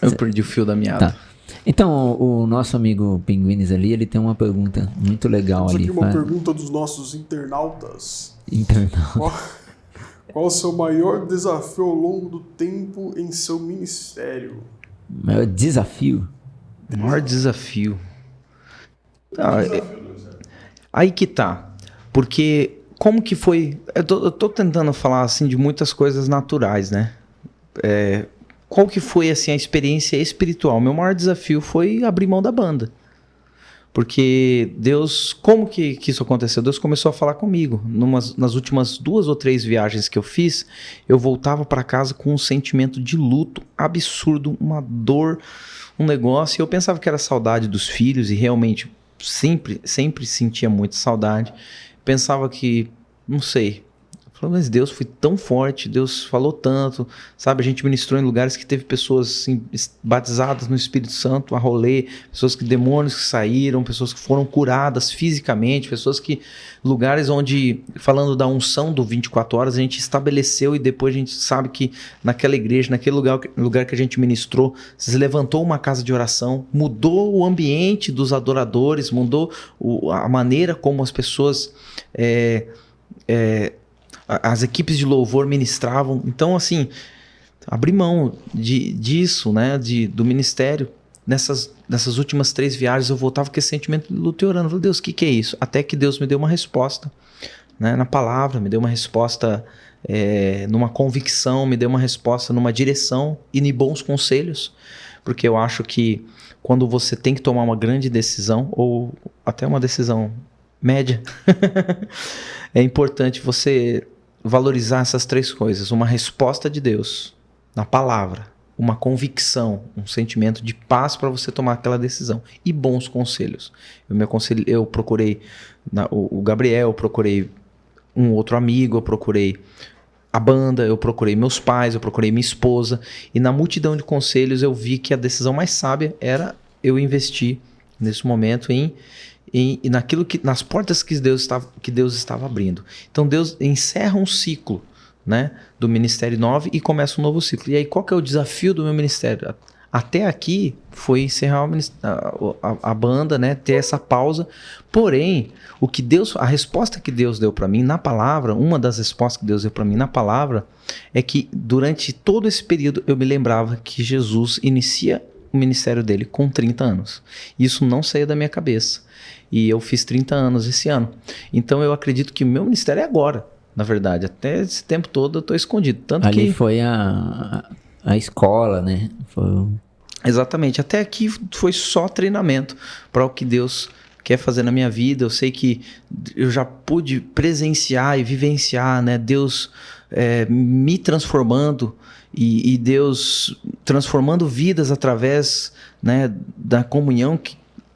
Eu perdi o fio da meada. Tá. Então, o nosso amigo Pinguines ali, ele tem uma pergunta muito legal Temos ali. aqui uma pergunta dos nossos internautas. Internauta. Qual o seu maior desafio ao longo do tempo em seu ministério? Maior desafio. O maior desafio. Aí que tá. Porque como que foi... Eu tô tentando falar assim de muitas coisas naturais, né? Qual que foi assim, a experiência espiritual? Meu maior desafio foi abrir mão da banda. Porque Deus... Como que isso aconteceu? Deus começou a falar comigo. Nas últimas 2 ou 3 viagens que eu fiz, eu voltava para casa com um sentimento de luto absurdo, uma dor, um negócio. E eu pensava que era saudade dos filhos e realmente sempre sentia muita saudade. Pensava que... Não sei... Mas Deus foi tão forte, Deus falou tanto, sabe? A gente ministrou em lugares que teve pessoas assim, batizadas no Espírito Santo, a rolê, demônios que saíram, pessoas que foram curadas fisicamente, lugares onde, falando da unção do 24 horas, a gente estabeleceu e depois a gente sabe que naquela igreja, naquele lugar que a gente ministrou, se levantou uma casa de oração, mudou o ambiente dos adoradores, mudou a maneira como as pessoas... as equipes de louvor ministravam. Então, assim, abri mão disso, né, do ministério. Nessas últimas 3 viagens, eu voltava com esse sentimento de luto e orando. Falei, Deus, o que é isso? Até que Deus me deu uma resposta, né, na palavra, me deu uma resposta numa convicção, me deu uma resposta numa direção e em bons conselhos. Porque eu acho que quando você tem que tomar uma grande decisão, ou até uma decisão média, é importante você valorizar essas 3 coisas. Uma resposta de Deus na palavra, uma convicção, um sentimento de paz para você tomar aquela decisão e bons conselhos. Eu procurei o Gabriel, eu procurei um outro amigo, eu procurei a banda, eu procurei meus pais, eu procurei minha esposa, e na multidão de conselhos eu vi que a decisão mais sábia era eu investir nesse momento naquilo nas portas que Deus estava abrindo. Então Deus encerra um ciclo, né, do Ministério 9 e começa um novo ciclo. E aí qual que é o desafio do meu ministério? Até aqui foi encerrar a banda, né, ter essa pausa. Porém, a resposta que Deus deu para mim na palavra, uma das respostas que Deus deu para mim na palavra, é que durante todo esse período eu me lembrava que Jesus inicia o ministério dele com 30 anos. Isso não saía da minha cabeça. E eu fiz 30 anos esse ano. Então eu acredito que o meu ministério é agora, na verdade. Até esse tempo todo eu estou escondido. Tanto ali que foi a escola, né? Exatamente. Até aqui foi só treinamento para o que Deus quer fazer na minha vida. Eu sei que eu já pude presenciar e vivenciar, né, Deus me transformando e Deus transformando vidas através, né, da comunhão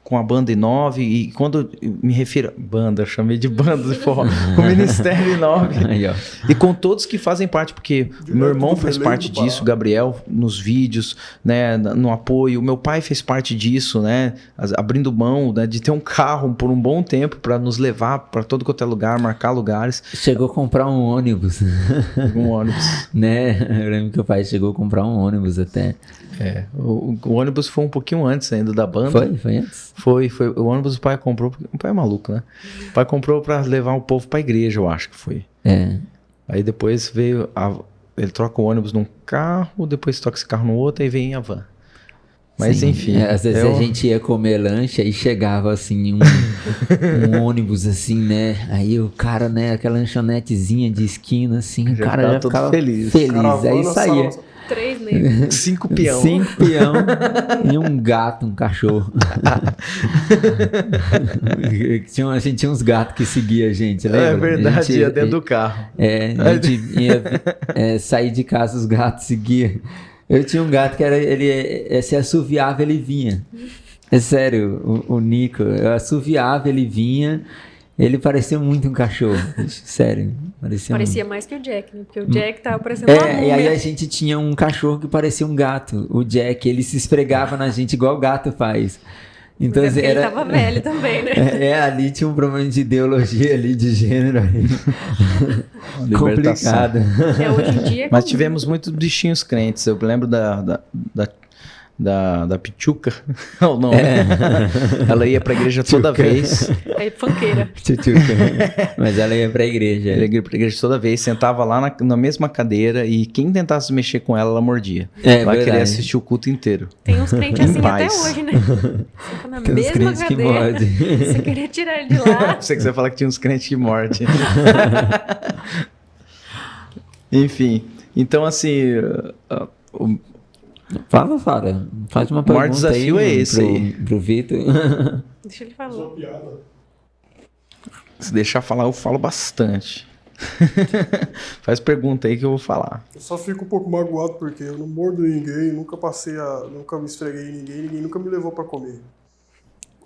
com a Banda I9. E quando eu me refiro banda, eu chamei de banda de forró, o Ministério I9. Aí, ó. E com todos que fazem parte, porque meu irmão faz parte disso, Gabriel, nos vídeos, né, no apoio. Meu pai fez parte disso, né, abrindo mão, né, de ter um carro por um bom tempo para nos levar para todo quanto é lugar, marcar lugares. Chegou a comprar um ônibus. Um ônibus. Né? Eu lembro que o pai chegou a comprar um ônibus até. O ônibus foi um pouquinho antes ainda da banda. Foi antes? Foi. O ônibus o pai comprou, o pai é maluco, né? O pai comprou para levar o povo para a igreja, eu acho que foi. Aí depois veio, ele troca o ônibus num carro, depois troca esse carro no outro, aí vem a van. Mas Sim. enfim. Às vezes a gente ia comer lanche, aí chegava assim um ônibus assim, né? Aí o cara, né, aquela lanchonetezinha de esquina assim, o cara já todo ficava feliz. aí Caravana, saía. sala- 3 negros. 5 peão. 5 peão e um gato, um cachorro. A gente tinha uns gatos que seguiam a gente, lembra? É verdade, A gente, ia dentro do carro. a gente ia sair de casa, os gatos seguiam. Eu tinha um gato que ele se assoviava, ele vinha. É sério, o Nico, eu assoviava, ele vinha. Ele parecia muito um cachorro. Sério, Parecia mais que o Jack, né? Porque o Jack tava parecendo uma e aí múmia. a gente tinha um cachorro que parecia um gato. O Jack, ele se esfregava na gente igual o gato faz. Então, Mas é porque ele tava velho também, né? Ali tinha um problema de ideologia ali, de gênero aí. Libertação. Complicado. Hoje em dia... Mas tivemos muitos bichinhos crentes. Eu lembro da Pichuca. Ou não. Ela ia pra igreja toda vez. É funkeira. Mas ela ia pra igreja. Ela ia pra igreja toda vez, sentava lá na mesma cadeira e quem tentasse mexer com ela, ela mordia. Ela queria verdade. assistir o culto inteiro. Tem uns crentes assim até paz. hoje, né? Fica na Tem uns mesma crentes que cadeira. mordem. Você queria tirar ele de lá. Você quiser falar que tinha uns crentes que mordem. Enfim, então assim... Fala. Faz uma pergunta. O maior desafio aí, é esse aí. Pro Vitor. Deixa ele falar. Uma piada. Se deixar falar, eu falo bastante. Faz pergunta aí que eu vou falar. Eu só fico um pouco magoado porque eu não mordo ninguém, nunca me esfreguei em ninguém nunca me levou pra comer.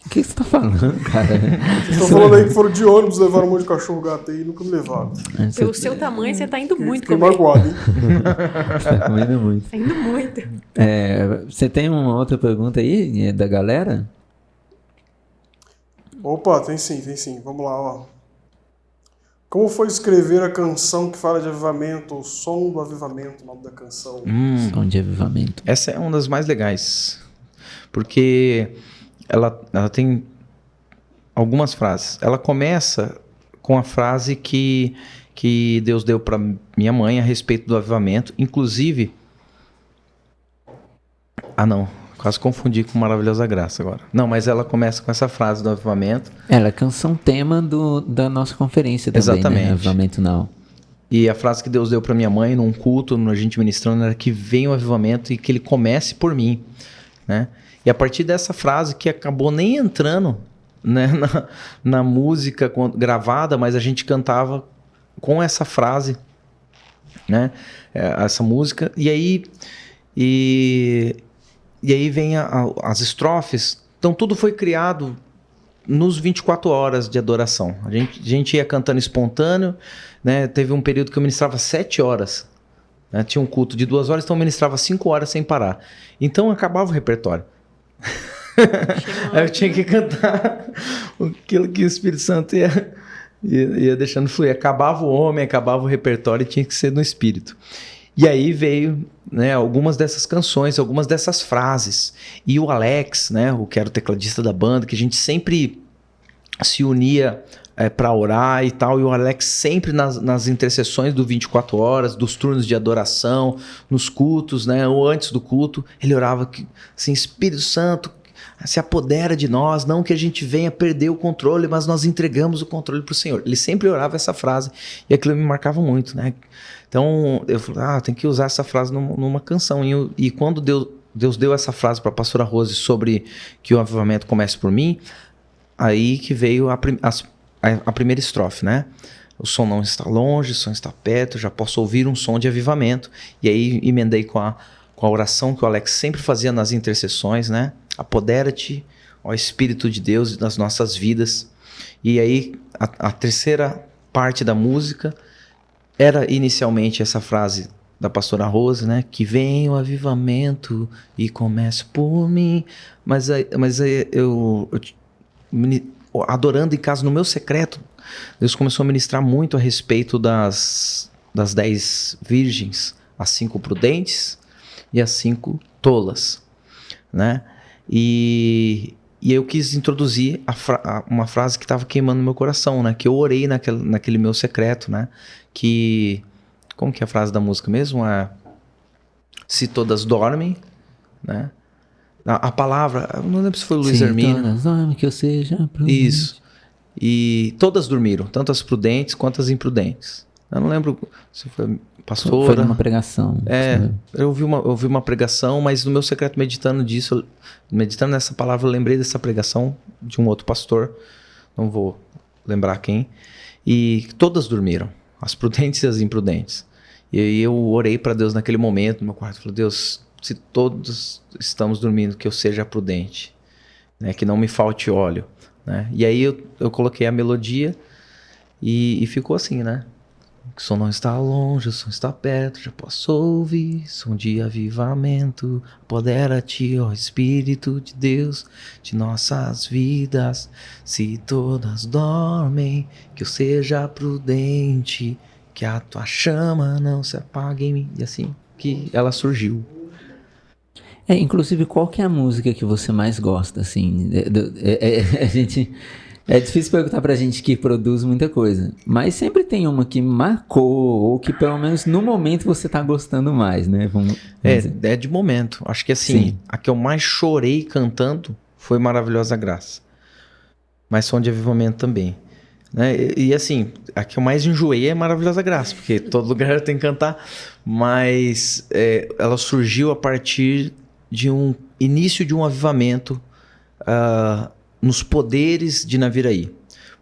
O que você tá falando, cara? Vocês estão falando aí que foram de ônibus, levaram um monte de cachorro gato aí e nunca me levaram. Pelo seu tamanho, você tá indo muito Fiquei comer. magoado, hein? Tá comendo muito. Tá indo muito. Você tem uma outra pergunta aí da galera? Opa, tem sim. Vamos lá, ó. Como foi escrever a canção que fala de avivamento, o som do avivamento, o nome da canção? Som de avivamento. Essa é uma das mais legais. Porque ela tem algumas frases. Ela começa com a frase que Deus deu para minha mãe a respeito do avivamento. Inclusive... não. Quase confundi com Maravilhosa Graça agora. Não, mas ela começa com essa frase do avivamento. Ela é canção tema da nossa conferência também, Exatamente. né? Avivamento Now. E a frase que Deus deu para minha mãe num culto, a gente ministrando, era que venha o avivamento e que ele comece por mim, né? E a partir dessa frase, que acabou nem entrando, né, na música gravada, mas a gente cantava com essa frase, né? Essa música. E aí vem as estrofes. Então tudo foi criado nos 24 horas de adoração. A gente ia cantando espontâneo, né? Teve um período que eu ministrava 7 horas. Né? Tinha um culto de 2 horas, então eu ministrava 5 horas sem parar. Então acabava o repertório. Aí eu tinha que cantar aquilo que o Espírito Santo ia deixando fluir. Acabava o homem, acabava o repertório e tinha que ser no Espírito. E aí veio, né, algumas dessas canções, algumas dessas frases. E o Alex, né, o que era o tecladista da banda, que a gente sempre se unia para orar e tal. E o Alex sempre nas intercessões do 24 horas, dos turnos de adoração, nos cultos, né, ou antes do culto, ele orava assim, Espírito Santo, se apodera de nós, não que a gente venha perder o controle, mas nós entregamos o controle para o Senhor. Ele sempre orava essa frase e aquilo me marcava muito, né? Então eu falei, tem que usar essa frase numa canção. E quando Deus deu essa frase para a pastora Rose sobre que o avivamento comece por mim, aí que veio a primeira estrofe, né? O som não está longe, o som está perto, já posso ouvir um som de avivamento. E aí emendei com a oração que o Alex sempre fazia nas intercessões, né? Apodera-te, ó Espírito de Deus, nas nossas vidas. E aí a terceira parte da música era inicialmente essa frase da pastora Rose, né? Que venha o avivamento e comece por mim. Mas eu adorando em casa, no meu secreto, Deus começou a ministrar muito a respeito das 10 virgens, as 5 prudentes e as 5 tolas, né? E eu quis introduzir uma frase que estava queimando no meu coração, né? Que eu orei naquele meu secreto, né? Como que é a frase da música mesmo? Se todas dormem, né? A palavra, eu não lembro se foi o Luiz Sim, Hermínio. todas, que eu seja prudente. Isso. E todas dormiram, tanto as prudentes quanto as imprudentes. Eu não lembro se foi pastora. Foi numa pregação. Eu ouvi uma pregação, mas no meu secreto meditando nessa palavra, eu lembrei dessa pregação de um outro pastor, não vou lembrar quem, e todas dormiram, as prudentes e as imprudentes. E aí eu orei para Deus naquele momento, no meu quarto, falei, Deus, se todos estamos dormindo, que eu seja prudente, né, que não me falte óleo, né? E aí eu coloquei a melodia e ficou assim, né? O som não está longe, o som está perto, já posso ouvir, som de avivamento, apodera-te, ó Espírito de Deus, de nossas vidas, se todas dormem, que eu seja prudente, que a tua chama não se apague em mim, e assim que ela surgiu. Inclusive, qual que é a música que você mais gosta, assim? É difícil perguntar pra gente que produz muita coisa, mas sempre tem uma que marcou, ou que pelo menos no momento você tá gostando mais, né? Vamos dizer. É de momento. Acho que assim, Sim. a que eu mais chorei cantando foi Maravilhosa Graça. Mas som de avivamento também. Né? E assim, a que eu mais enjoei é Maravilhosa Graça, porque todo lugar tem que cantar, mas ela surgiu a partir de um início de um avivamento nos poderes de Naviraí.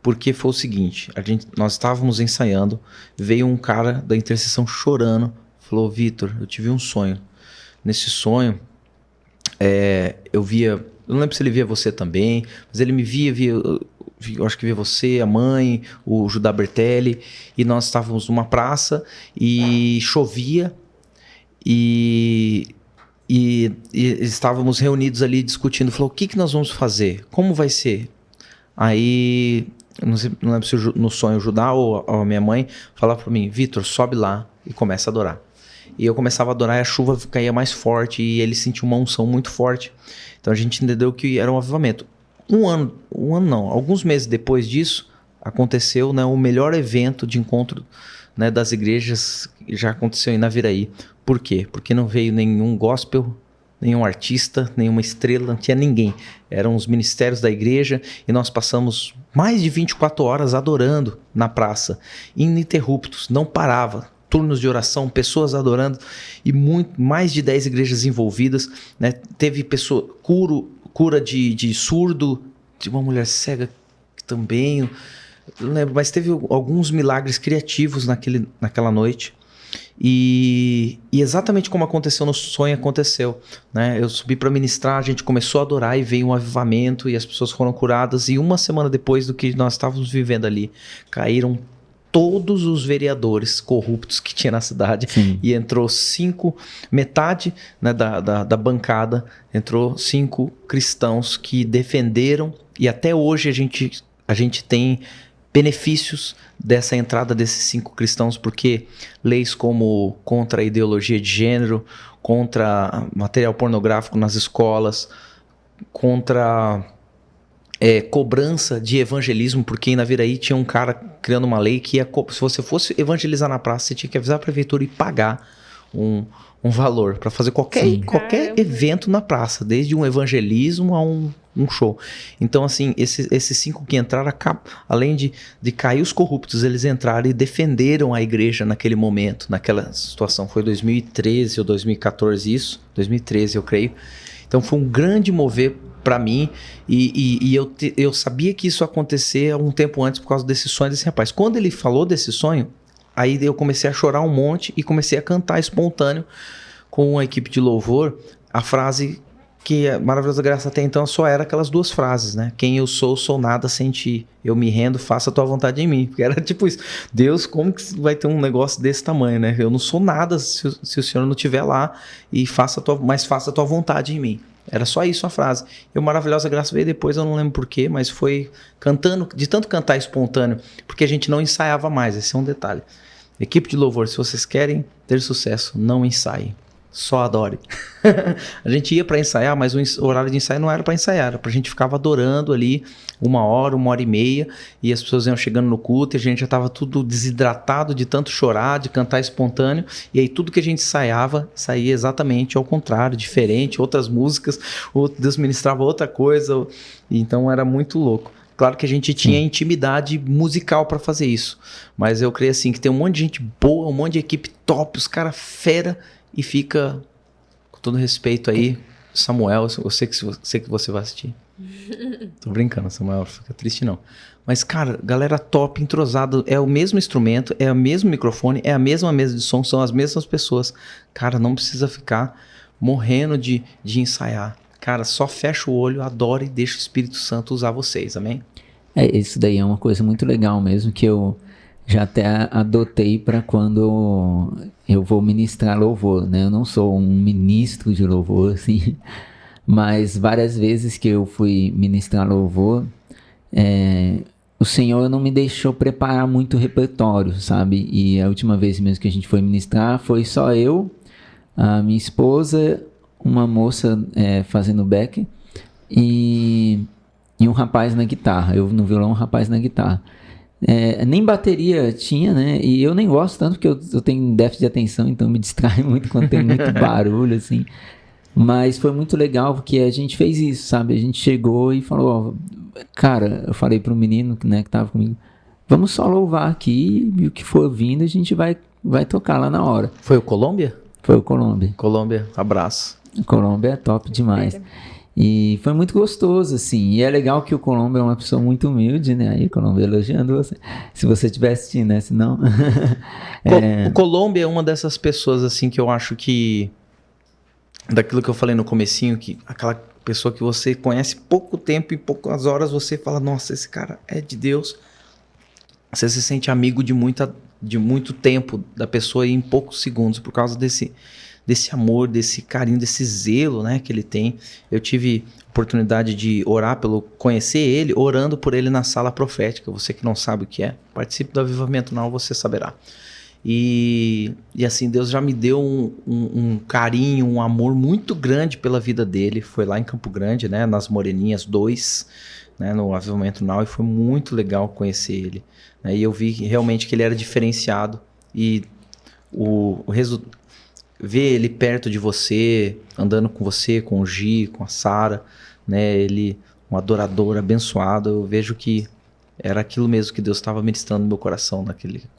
Porque foi o seguinte, nós estávamos ensaiando, veio um cara da intercessão chorando, falou, Vitor, eu tive um sonho. Nesse sonho, eu não lembro se ele via você também, mas ele me via, eu acho que via você, a mãe, o Judá Bertelli, e nós estávamos numa praça e chovia e estávamos reunidos ali discutindo, falou, o que nós vamos fazer? Como vai ser? Aí, não lembro se no sonho o Judá ou a minha mãe falava para mim, Vitor, sobe lá e começa a adorar. E eu começava a adorar e a chuva caía mais forte e ele sentiu uma unção muito forte. Então a gente entendeu que era um avivamento. Alguns meses depois disso, aconteceu, né, o melhor evento de encontro, né, das igrejas que já aconteceu em Naviraí. Por quê? Porque não veio nenhum gospel, nenhum artista, nenhuma estrela, não tinha ninguém. Eram os ministérios da igreja e nós passamos mais de 24 horas adorando na praça, ininterruptos, não parava. Turnos de oração, pessoas adorando e mais de 10 igrejas envolvidas, né? Teve cura de surdo, de uma mulher cega também, eu não lembro, mas teve alguns milagres criativos naquela noite. E exatamente como aconteceu no sonho, aconteceu, né? Eu subi para ministrar, a gente começou a adorar e veio um avivamento e as pessoas foram curadas. E uma semana depois do que nós estávamos vivendo ali, caíram todos os vereadores corruptos que tinha na cidade. Sim. E entrou metade, né, da bancada, entrou 5 cristãos que defenderam e até hoje a gente tem benefícios dessa entrada desses 5 cristãos, porque leis como contra a ideologia de gênero, contra material pornográfico nas escolas, contra cobrança de evangelismo, porque em Naviraí tinha um cara criando uma lei que se você fosse evangelizar na praça, você tinha que avisar a prefeitura e pagar um valor para fazer qualquer evento na praça, desde um evangelismo a um show. Então, assim, esses 5 que entraram, além de cair os corruptos, eles entraram e defenderam a igreja naquele momento, naquela situação. Foi 2013 ou 2014 isso? 2013, eu creio. Então, foi um grande mover para mim e eu sabia que isso ia acontecer um tempo antes por causa desse sonho desse rapaz. Quando ele falou desse sonho, aí eu comecei a chorar um monte e comecei a cantar espontâneo com a equipe de louvor a frase que a Maravilhosa Graça até então só era aquelas 2 frases, né? Quem eu sou nada sem ti. Eu me rendo, faça a tua vontade em mim. Porque era tipo isso. Deus, como que vai ter um negócio desse tamanho, né? Eu não sou nada se o Senhor não estiver lá e faça a tua vontade em mim. Era só isso a frase. E o Maravilhosa Graça veio depois, eu não lembro porquê, mas foi cantando, de tanto cantar espontâneo, porque a gente não ensaiava mais, esse é um detalhe. Equipe de louvor, se vocês querem ter sucesso, não ensaiem. Só adore. A gente ia para ensaiar, mas o horário de ensaio não era para ensaiar, era pra gente ficava adorando ali 1 hora, 1 hora e meia, e as pessoas iam chegando no culto e a gente já tava tudo desidratado de tanto chorar, de cantar espontâneo, e aí tudo que a gente ensaiava saía exatamente ao contrário, diferente, outras músicas, Deus ministrava outra coisa, então era muito louco. Claro que a gente tinha intimidade musical para fazer isso, mas eu creio assim que tem um monte de gente boa, um monte de equipe top, os caras fera, e fica, com todo respeito aí, Samuel, eu sei que você vai assistir. Tô brincando, Samuel, fica triste não. Mas, cara, galera top, entrosado, é o mesmo instrumento, é o mesmo microfone, é a mesma mesa de som, são as mesmas pessoas. Cara, não precisa ficar morrendo de ensaiar. Cara, só fecha o olho, adora e deixa o Espírito Santo usar vocês, amém? Isso daí é uma coisa muito legal mesmo, que eu já até adotei para quando eu vou ministrar louvor, né? Eu não sou um ministro de louvor, assim, mas várias vezes que eu fui ministrar louvor, o Senhor não me deixou preparar muito repertório, sabe? E a última vez mesmo que a gente foi ministrar, foi só eu, a minha esposa, uma moça fazendo back e um rapaz na guitarra. Eu no violão, um rapaz na guitarra. Nem bateria tinha, né? E eu nem gosto tanto porque eu tenho déficit de atenção, então me distrai muito quando tem muito barulho, assim. Mas foi muito legal porque a gente fez isso, sabe? A gente chegou e falou, cara, eu falei pro menino, né, que tava comigo, vamos só louvar aqui e o que for vindo a gente vai tocar lá na hora. Foi o Colômbia? Foi o Colômbia. Colômbia, abraço. O Colômbia é top demais. E foi muito gostoso, assim. E é legal que o Colômbia é uma pessoa muito humilde, né? Aí, Colômbia elogiando você. Se você estiver assistindo, né? Se não... O Colômbia é uma dessas pessoas, assim, que eu acho que... Daquilo que eu falei no comecinho, que aquela pessoa que você conhece pouco tempo e poucas horas, você fala, nossa, esse cara é de Deus. Você se sente amigo de muito tempo da pessoa em poucos segundos, por causa desse amor, desse carinho, desse zelo, né, que ele tem. Eu tive oportunidade de orar conhecer ele, orando por ele na sala profética. Você que não sabe o que é, participe do Avivamento Now, você saberá. E assim, Deus já me deu um carinho, um amor muito grande pela vida dele. Foi lá em Campo Grande, né, nas Moreninhas 2, né, no Avivamento Now, e foi muito legal conhecer ele. E eu vi realmente que ele era diferenciado, e o resultado, ver ele perto de você, andando com você, com o Gi, com a Sara, né, ele um adorador abençoado, eu vejo que era aquilo mesmo que Deus estava ministrando no meu coração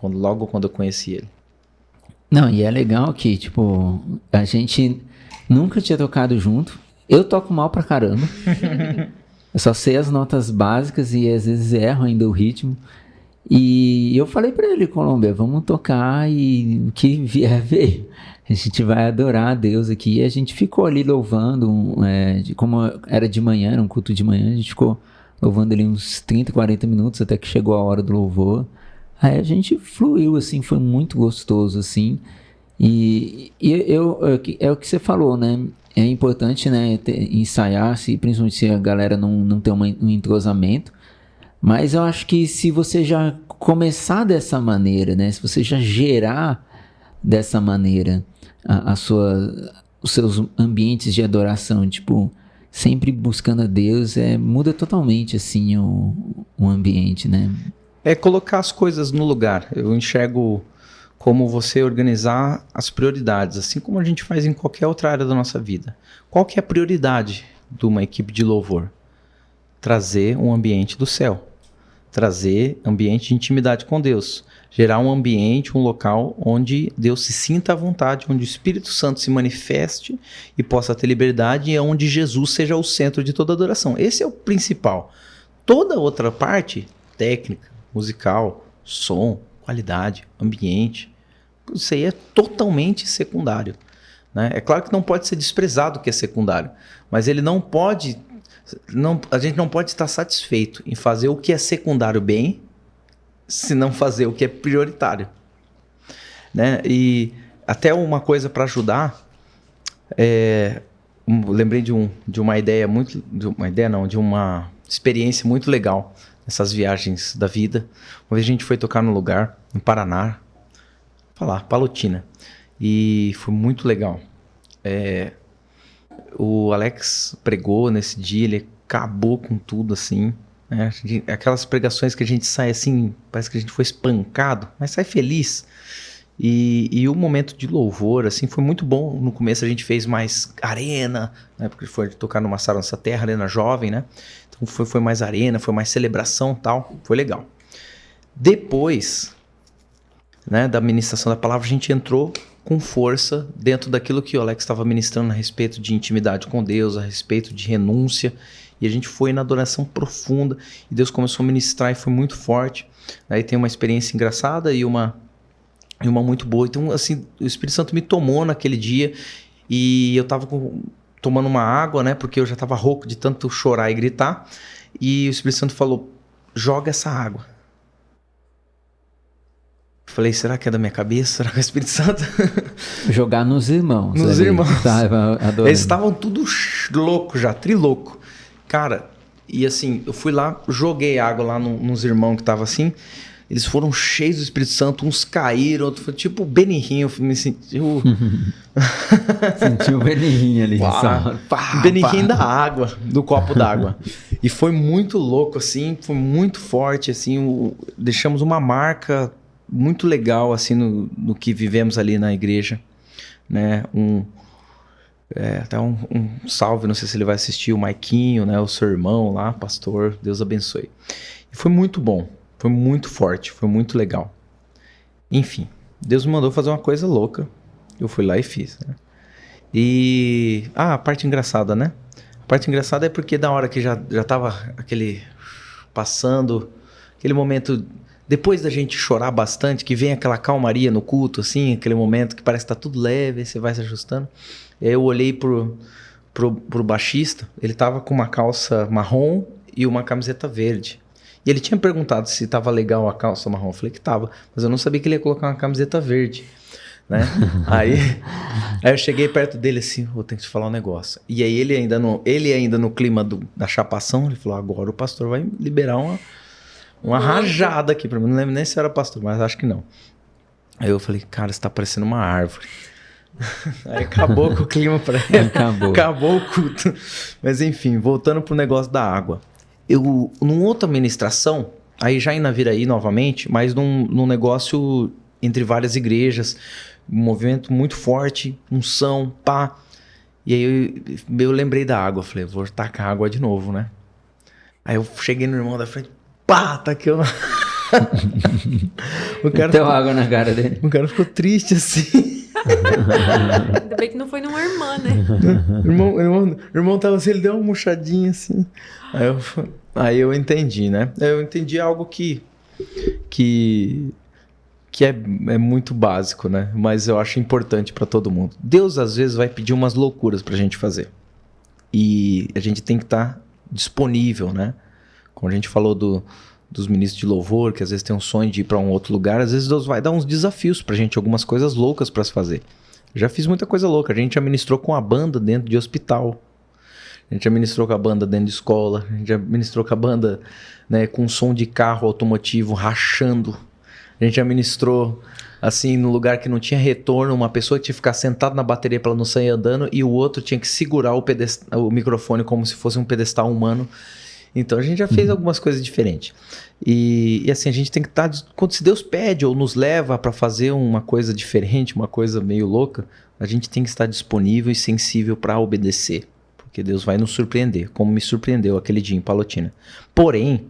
logo quando eu conheci ele. Não, e é legal que, tipo, a gente nunca tinha tocado junto. Eu toco mal pra caramba. Eu só sei as notas básicas e às vezes erro ainda o ritmo. E eu falei pra ele, Colômbia, vamos tocar e o que vier veio. A gente vai adorar a Deus aqui. E a gente ficou ali louvando, como era de manhã, era um culto de manhã, a gente ficou louvando ali uns 30, 40 minutos até que chegou a hora do louvor. Aí a gente fluiu, assim, foi muito gostoso, assim. E é o que você falou, né? É importante, né, ensaiar, principalmente se a galera não tem um entrosamento. Mas eu acho que se você já começar dessa maneira, né? Se você já gerar dessa maneira os seus ambientes de adoração, tipo, sempre buscando a Deus, muda totalmente, assim, o ambiente, né? É colocar as coisas no lugar. Eu enxergo como você organizar as prioridades, assim como a gente faz em qualquer outra área da nossa vida. Qual que é a prioridade de uma equipe de louvor? Trazer um ambiente do céu. Trazer ambiente de intimidade com Deus. Gerar um ambiente, um local onde Deus se sinta à vontade, onde o Espírito Santo se manifeste e possa ter liberdade, e onde Jesus seja o centro de toda adoração. Esse é o principal. Toda outra parte, técnica, musical, som, qualidade, ambiente, isso aí é totalmente secundário, né? É claro que não pode ser desprezado o que é secundário, mas ele não pode... a gente não pode estar satisfeito em fazer o que é secundário bem, se não fazer o que é prioritário, né? E até uma coisa para ajudar, lembrei de uma ideia de uma experiência muito legal nessas viagens da vida. Uma vez a gente foi tocar num lugar em Paraná, Palotina, e foi muito legal. O Alex pregou nesse dia, ele acabou com tudo, assim, né? Aquelas pregações que a gente sai assim, parece que a gente foi espancado, mas sai feliz. E o momento de louvor, assim, foi muito bom. No começo a gente fez mais arena, né? Porque foi tocar numa Sara Nossa Terra, arena jovem, né? Então foi mais arena, foi mais celebração e tal, foi legal. Depois, né, da ministração da palavra, a gente entrou com força dentro daquilo que o Alex estava ministrando a respeito de intimidade com Deus, a respeito de renúncia, e a gente foi na adoração profunda, e Deus começou a ministrar e foi muito forte. Aí tem uma experiência engraçada e uma muito boa. Então, assim, o Espírito Santo me tomou naquele dia, e eu estava tomando uma água, né, porque eu já estava rouco de tanto chorar e gritar, e o Espírito Santo falou, joga essa água. Falei, será que é da minha cabeça? Será que é o Espírito Santo? Jogar nos irmãos. Nos irmãos. Eles estavam tudo louco já, trilouco. Cara, e assim, eu fui lá, joguei água lá nos irmãos que estavam assim, eles foram cheios do Espírito Santo, uns caíram, outro foi tipo o Benihim, eu me senti... Sentiu o Benihim ali. Benihim da água, do copo d'água. E foi muito louco, assim, foi muito forte, assim, deixamos uma marca muito legal, assim, no que vivemos ali na igreja, né, até um salve, não sei se ele vai assistir, o Maiquinho, né, o seu irmão lá, pastor, Deus abençoe. E foi muito bom, foi muito forte, foi muito legal. Enfim, Deus me mandou fazer uma coisa louca, eu fui lá e fiz, né. E, a parte engraçada, né, a parte engraçada é porque da hora que já tava passando, aquele momento... Depois da gente chorar bastante, que vem aquela calmaria no culto, assim, aquele momento que parece que tá tudo leve, aí você vai se ajustando. E aí eu olhei pro baixista, ele tava com uma calça marrom e uma camiseta verde. E ele tinha perguntado se tava legal a calça marrom. Eu falei que tava, mas eu não sabia que ele ia colocar uma camiseta verde, né? aí eu cheguei perto dele assim, vou ter que te falar um negócio. E aí ele ainda no clima da chapação, ele falou, agora o pastor vai liberar uma rajada aqui pra mim. Não lembro nem se era pastor, mas acho que não. Aí eu falei, cara, você tá parecendo uma árvore. Aí acabou com o clima pra ele. Acabou o culto. Mas enfim, voltando pro negócio da água. Numa outra ministração, aí já em Naviraí novamente, mas num negócio entre várias igrejas, um movimento muito forte, unção, pá. E aí eu lembrei da água. Falei, vou tacar água de novo, né? Aí eu cheguei no irmão da frente, pá, tá aqui. Meteu água na cara dele. O cara ficou triste assim. Ainda bem que não foi numa irmã, né? O irmão tava assim, ele deu uma murchadinha assim. Aí eu entendi, né? Eu entendi algo que é muito básico, né? Mas eu acho importante para todo mundo. Deus às vezes vai pedir umas loucuras pra gente fazer. E a gente tem que estar disponível, né? Como a gente falou dos ministros de louvor, que às vezes tem um sonho de ir para um outro lugar, às vezes Deus vai dar uns desafios pra gente, algumas coisas loucas para se fazer. Já fiz muita coisa louca, a gente já ministrou com a banda dentro de hospital, a gente já ministrou com a banda dentro de escola, a gente já ministrou com a banda, né, com som de carro automotivo rachando, a gente já ministrou assim no lugar que não tinha retorno, uma pessoa tinha que ficar sentada na bateria para ela não sair andando e o outro tinha que segurar o microfone como se fosse um pedestal humano. Então a gente já fez algumas coisas diferentes. E assim, a gente tem que estar... Se Deus pede ou nos leva para fazer uma coisa diferente, uma coisa meio louca, a gente tem que estar disponível e sensível para obedecer. Porque Deus vai nos surpreender, como me surpreendeu aquele dia em Palotina. Porém,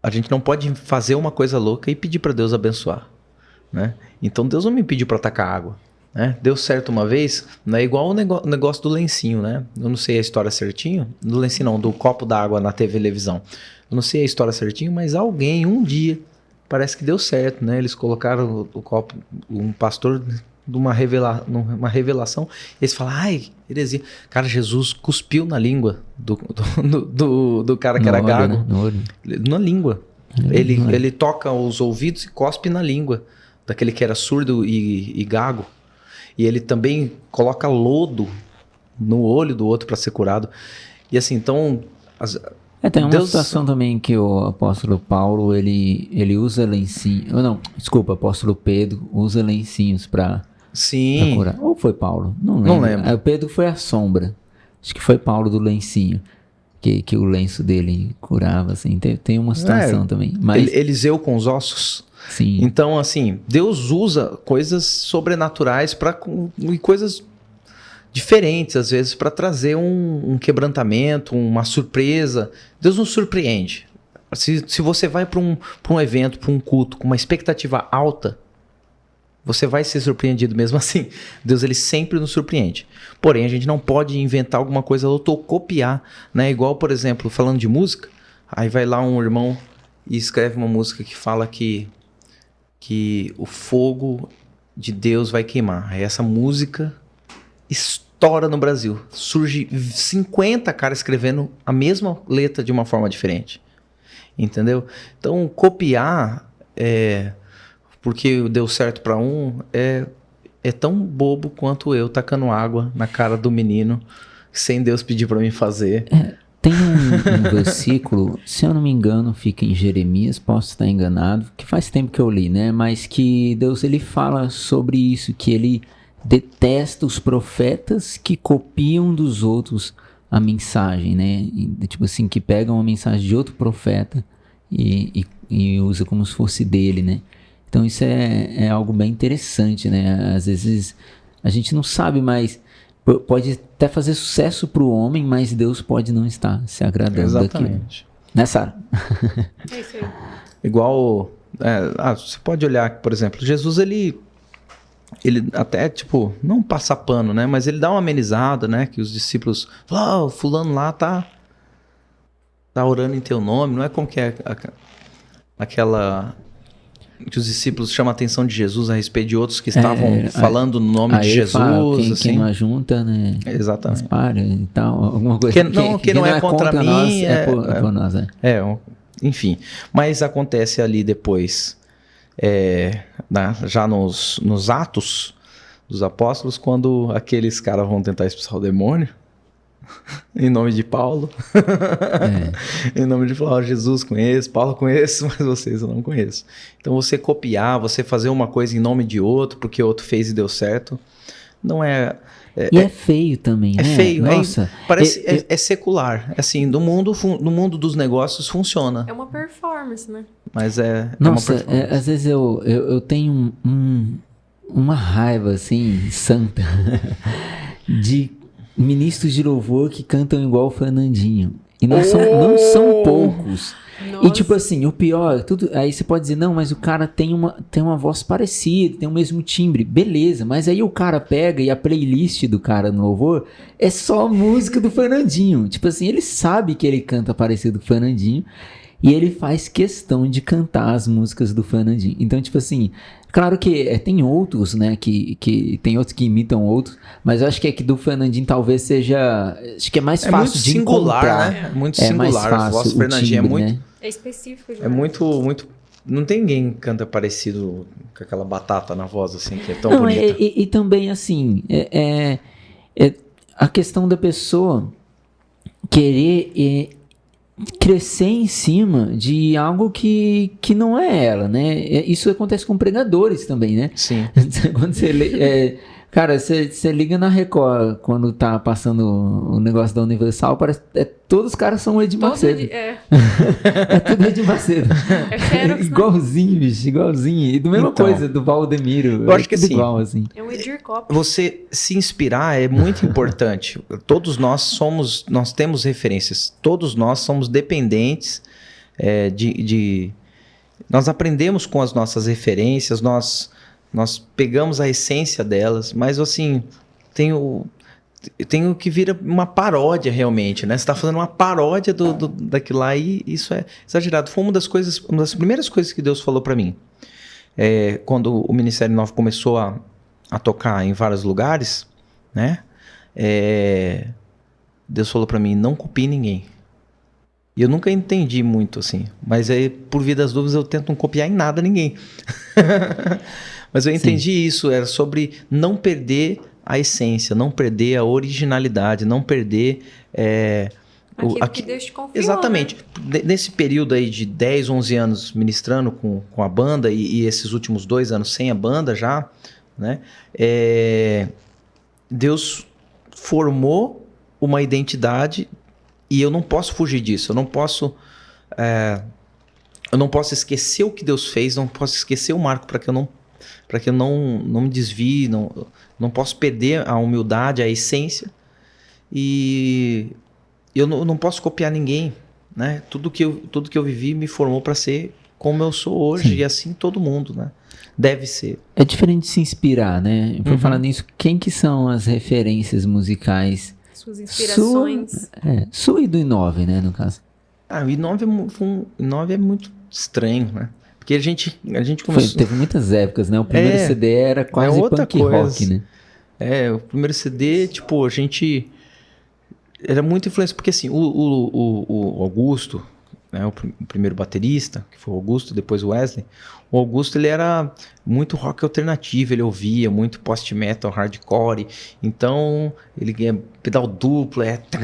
a gente não pode fazer uma coisa louca e pedir para Deus abençoar, né? Então Deus não me pediu para tacar água. Né? Deu certo uma vez, não é igual o negócio do lencinho, né? Eu não sei a história certinho, do lencinho não, do copo d'água na televisão. Eu não sei a história certinho, mas alguém, um dia, parece que deu certo, né? Eles colocaram o copo, um pastor, numa revelação, eles falaram, ai, heresia. Cara, Jesus cuspiu na língua do cara que era gago. Né? Na língua. Ele toca os ouvidos e cospe na língua daquele que era surdo e gago. E ele também coloca lodo no olho do outro para ser curado. E assim, então... tem uma situação também que o apóstolo Paulo, ele usa lencinho... Não, desculpa, o apóstolo Pedro usa lencinhos para Sim. curar. Ou foi Paulo? Não lembro. Não lembro. Aí o Pedro foi a sombra. Acho que foi Paulo do lencinho. Que o lenço dele curava, assim. Tem uma situação também. Mas, Eliseu com os ossos. sim. Então, assim, Deus usa coisas sobrenaturais e coisas diferentes, às vezes, para trazer um quebrantamento, uma surpresa. Deus nos surpreende. Se você vai para um evento, para um culto, com uma expectativa alta, você vai ser surpreendido mesmo assim. Deus, ele sempre nos surpreende. Porém, a gente não pode inventar alguma coisa ou copiar, né? Igual, por exemplo, falando de música, aí vai lá um irmão e escreve uma música que fala que o fogo de Deus vai queimar. Aí essa música estoura no Brasil. Surge 50 caras escrevendo a mesma letra de uma forma diferente. Entendeu? Então, copiar porque deu certo para um é tão bobo quanto eu tacando água na cara do menino sem Deus pedir para mim fazer. Tem um versículo, se eu não me engano, fica em Jeremias, posso estar enganado, que faz tempo que eu li, né? Mas que Deus, ele fala sobre isso, que ele detesta os profetas que copiam dos outros a mensagem, né? Tipo assim, que pegam a mensagem de outro profeta e usa como se fosse dele, né? Então isso é algo bem interessante, né? Às vezes a gente não sabe, mas pode até fazer sucesso para o homem, mas Deus pode não estar se agradando daquilo. Exatamente. Né, Sara? É isso aí. Igual, você pode olhar, por exemplo, Jesus, ele até, tipo, não passa pano, né? Mas ele dá uma amenizada, né? Que os discípulos falam, fulano lá tá orando em teu nome. Não é como que é aquela que os discípulos chamam a atenção de Jesus a respeito de outros que estavam falando no nome de Jesus. Fala, quem assim. não ajunta, né? Exatamente. Para e tal, alguma coisa. Que não é contra mim, nós, é por nós, é. Enfim. Mas acontece ali depois, já nos Atos dos Apóstolos, quando aqueles caras vão tentar expulsar o demônio, em nome de Paulo, em nome de Paulo, Jesus conheço, Paulo conheço, mas vocês eu não conheço. Então você copiar, você fazer uma coisa em nome de outro, porque outro fez e deu certo, não é... E é feio também, né? É feio, nossa. Parece é secular. Assim, no mundo dos negócios funciona. É uma performance, né? Mas é nossa, uma performance. Às vezes eu tenho uma raiva, assim, santa, de ministros de louvor que cantam igual o Fernandinho. E não são poucos. Nossa. E tipo assim, o pior, aí você pode dizer, não, mas o cara tem uma voz parecida, tem o mesmo timbre, beleza, mas aí o cara pega e a playlist do cara no louvor é só música do Fernandinho. Tipo assim, ele sabe que ele canta parecido com o Fernandinho e ele faz questão de cantar as músicas do Fernandinho. Então, tipo assim, claro que tem outros, né, que tem outros que imitam outros, mas eu acho que do Fernandinho talvez seja, acho que é mais fácil muito de singular, encontrar. né? Muito É mais singular. fácil, A voz do o Fernandinho timbre, é muito... né? É específico. É muito... Não tem ninguém que canta parecido com aquela batata na voz, assim, que é tão bonita. E também, assim, a questão da pessoa querer crescer em cima de algo que não é ela, né? Isso acontece com pregadores também, né? Sim. Quando você cara, você liga na Record quando tá passando o negócio da Universal, parece todos os caras são o Edir Macedo. É tudo Edir Macedo. É Xerox, igualzinho, bicho, igualzinho. E do mesma Então, coisa, do Valdemiro. eu acho que tudo assim, igual, assim. É um Edir Cop. Você se inspirar é muito importante. Todos nós temos referências. Todos nós somos dependentes nós aprendemos com as nossas referências, nós pegamos a essência delas, mas assim, tem o que vira uma paródia realmente, né? Você está fazendo uma paródia daquilo lá e isso é exagerado. Foi uma das primeiras coisas que Deus falou para mim. Quando o Ministério Novo começou a tocar em vários lugares, né? Deus falou para mim, não copie ninguém. E eu nunca entendi muito assim, mas aí por via das dúvidas eu tento não copiar em nada ninguém. Mas eu entendi isso, era sobre não perder a essência, não perder a originalidade, não perder... Aquilo que Deus te confiou, exatamente. né? Nesse período aí de 10, 11 anos ministrando com a banda e esses últimos 2 anos sem a banda já, né? Deus formou uma identidade e eu não posso fugir disso. Eu não posso esquecer o que Deus fez, não posso esquecer o marco para que eu não me desvie, não posso perder a humildade, a essência. E eu não posso copiar ninguém, né? Tudo que eu vivi me formou para ser como eu sou hoje. Sim. E assim todo mundo, né? Deve ser. É diferente de se inspirar, né? Por falar nisso, quem que são as referências musicais? Suas inspirações. Sua e do I9, né, no caso. O I9 é muito estranho, né? Porque a gente começou... Teve muitas épocas, né? O primeiro CD era quase punk rock, né? O primeiro CD, tipo, a gente... Era muito influência, porque assim, o Augusto, né, o primeiro baterista, que foi o Augusto, depois o Wesley, o Augusto, ele era muito rock alternativo, ele ouvia muito post-metal, hardcore, então ele é pedal duplo, então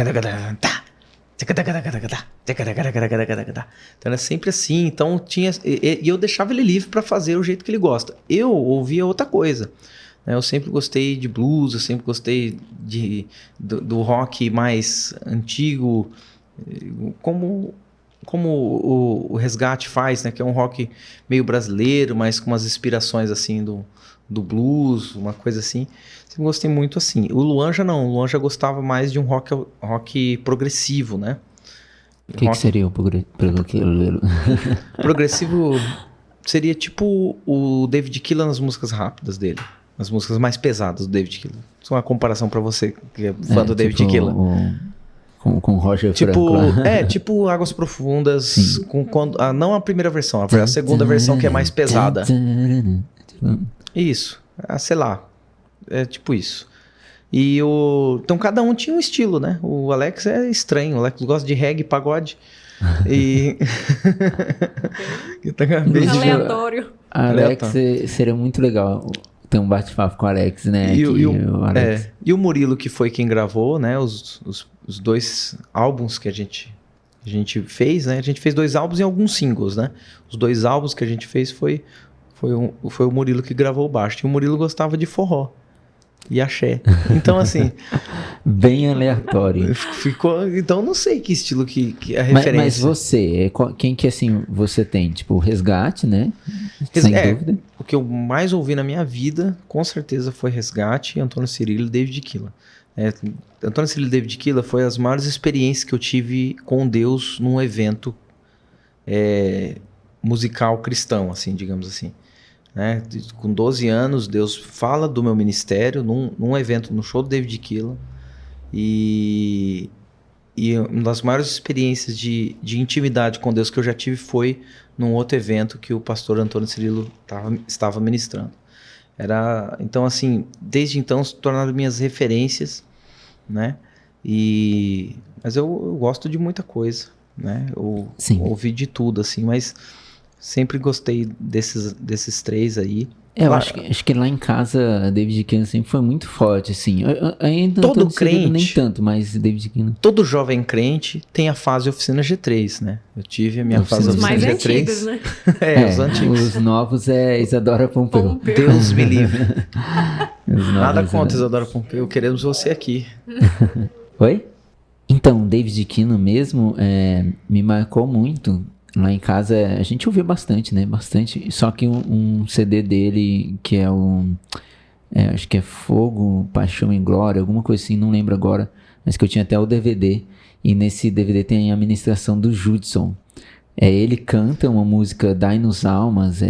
era sempre assim, então e eu deixava ele livre para fazer o jeito que ele gosta. Eu ouvia outra coisa. Eu sempre gostei de blues, eu sempre gostei do rock mais antigo, como o Resgate faz, né? Que é um rock meio brasileiro, mas com umas inspirações assim do blues, uma coisa assim. Sempre gostei muito assim. O Luan já gostava mais de um rock progressivo, né? O que seria o progressivo? Seria tipo o David Keelan nas músicas rápidas dele. As músicas mais pesadas do David Keelan. Isso é uma comparação pra você que é fã do David Keelan. Com Roger tipo, Franco. Tipo Águas Profundas, não a primeira versão, a segunda versão que é mais pesada. Isso, sei lá, é tipo isso. Então cada um tinha um estilo, né? O Alex é estranho, o Alex gosta de reggae, pagode. E... aleatório. Alex seria muito legal ter um bate-papo com o Alex, né? E o Murilo, que foi quem gravou, né? Os dois álbuns que a gente fez, né? A gente fez 2 álbuns e alguns singles, né? Os 2 álbuns que a gente fez foi o Murilo que gravou o baixo. E o Murilo gostava de forró e axé. Então, assim... Bem aleatório. Então, não sei que estilo que é a referência. Mas você, quem que, assim, você tem? Tipo, o Resgate, né? Sem dúvida. O que eu mais ouvi na minha vida, com certeza, foi Resgate, Antônio Cirilo e David Keelan. Antônio Cirilo e David Keelan foi as maiores experiências que eu tive com Deus num evento musical cristão, assim, digamos assim. Né? Com 12 anos, Deus fala do meu ministério num evento, no show do David Keelan. E uma das maiores experiências de intimidade com Deus que eu já tive foi num outro evento que o pastor Antônio Cirilo estava ministrando. Então, assim, desde então se tornaram minhas referências, né? Mas eu gosto de muita coisa, né? Eu ouvi de tudo, assim, mas sempre gostei desses 3 aí. Eu acho que lá em casa, David Keelan sempre foi muito forte, assim. Ainda todo crente, nem tanto, mas David Keelan. Todo jovem crente tem a fase Oficina G3, né? Eu tive a minha fase Oficina mais G3. Antigos, né? Os antigos. Os novos é Isadora Pompeu. Deus me livre. Nada contra Isadora Pompeu, queremos você aqui. Oi? Então, David Keelan mesmo me marcou muito. Lá em casa a gente ouvia bastante, né? Bastante. Só que um CD dele, que é acho que é Fogo, Paixão e Glória, alguma coisa assim, não lembro agora. Mas que eu tinha até o DVD. E nesse DVD tem a ministração do Judson. Ele canta uma música Dai-nos Almas,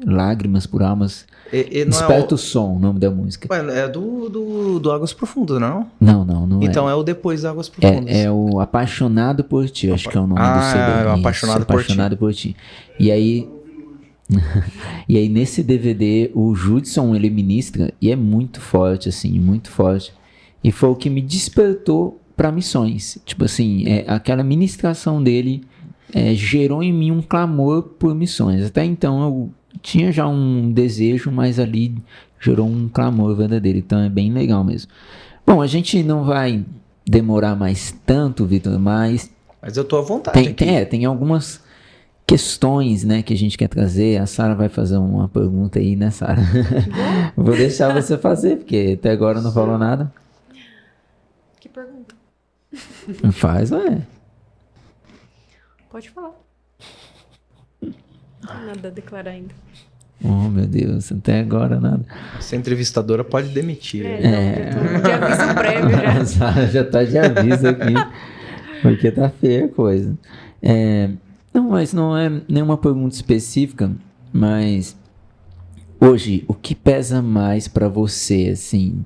Lágrimas por Almas. Desperta o Som, o nome da música. Ué, é do Águas Profundas, não? Não então é o Depois das Águas Profundas. É o Apaixonado por Ti, acho que é o nome do CD. Apaixonado por Ti. E aí nesse DVD o Judson ele ministra e é muito forte, assim, muito forte. E foi o que me despertou para missões. Tipo assim, aquela ministração dele gerou em mim um clamor por missões. Até então eu tinha já um desejo, mas ali gerou um clamor verdadeiro. Então é bem legal mesmo. Bom, a gente não vai demorar mais tanto, Vitor, mas eu tô à vontade aqui. Tem algumas questões, né, que a gente quer trazer. A Sara vai fazer uma pergunta aí, né, Sara? Vou deixar você fazer, porque até agora não falou nada. Que pergunta? Faz, ué. Pode falar. Não tem nada a declarar ainda. Oh, meu Deus, até agora nada. Essa entrevistadora pode demitir. Não, de aviso prévio já. A Sara já tá de aviso aqui, porque tá feia a coisa. Não, mas não é nenhuma pergunta específica, mas hoje, o que pesa mais pra você, assim,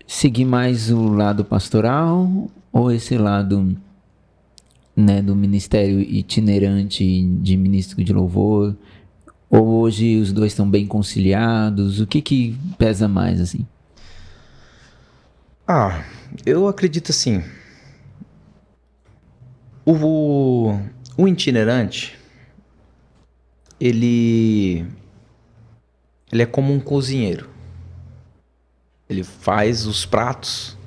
seguir mais o lado pastoral ou esse lado, né, do ministério itinerante de ministro de louvor? Ou hoje os dois estão bem conciliados? O que pesa mais, assim? Eu acredito assim, o itinerante, ele é como um cozinheiro. Ele faz os pratos,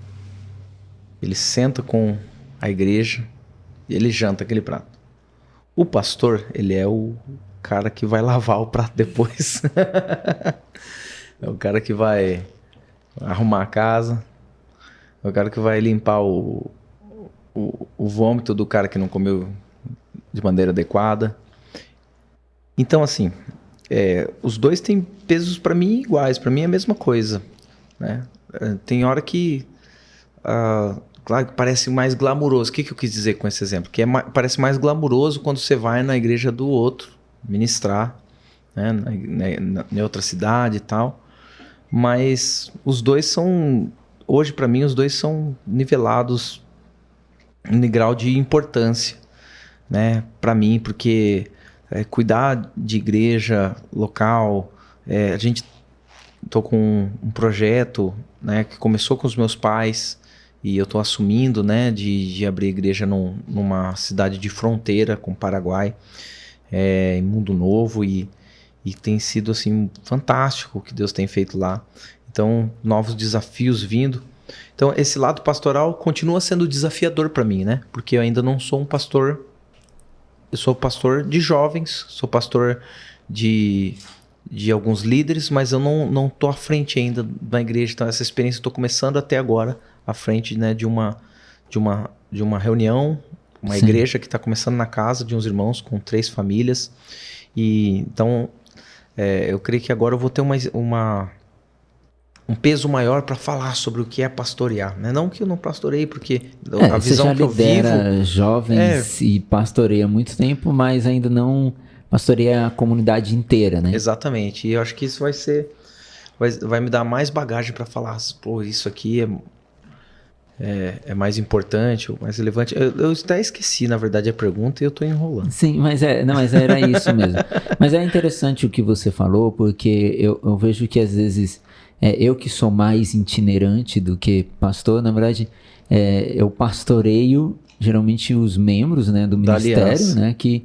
ele senta com a igreja e ele janta aquele prato. O pastor, ele é o cara que vai lavar o prato depois. É o cara que vai arrumar a casa, é o cara que vai limpar o vômito do cara que não comeu de maneira adequada. Então, assim, os dois têm pesos para mim iguais, para mim é a mesma coisa, né? Tem hora que, claro que parece mais glamuroso. O que eu quis dizer com esse exemplo? Que parece mais glamuroso quando você vai na igreja do outro ministrar, né? Em outra cidade e tal. Mas os dois são, hoje para mim, os dois são nivelados em grau de importância, né? Para mim, porque cuidar de igreja local, a gente tô com um projeto, né, que começou com os meus pais e eu tô assumindo, né, de abrir igreja numa cidade de fronteira com o Paraguai, em Mundo Novo, e tem sido assim fantástico o que Deus tem feito lá. Então, novos desafios vindo. Então, esse lado pastoral continua sendo desafiador para mim, né? Porque eu ainda não sou um pastor. Eu sou pastor de jovens, sou pastor de alguns líderes, mas eu não tô à frente ainda da igreja. Então, essa experiência eu tô começando até agora à frente, né, de uma reunião, uma Sim. igreja que está começando na casa de uns irmãos com 3 famílias. E então, eu creio que agora eu vou ter um peso maior para falar sobre o que é pastorear, né? Não que eu não pastorei, porque a visão que eu vivo... Você já lidera jovens e pastoreia há muito tempo, mas ainda não pastoreia a comunidade inteira, né? Exatamente. E eu acho que isso vai me dar mais bagagem para falar, pô, isso aqui é mais importante, ou mais relevante. Eu até esqueci, na verdade, a pergunta e eu tô enrolando. Sim, mas era isso mesmo. Mas é interessante o que você falou, porque eu vejo que às vezes eu que sou mais itinerante do que pastor, na verdade, eu pastoreio geralmente os membros, né, do ministério, né, que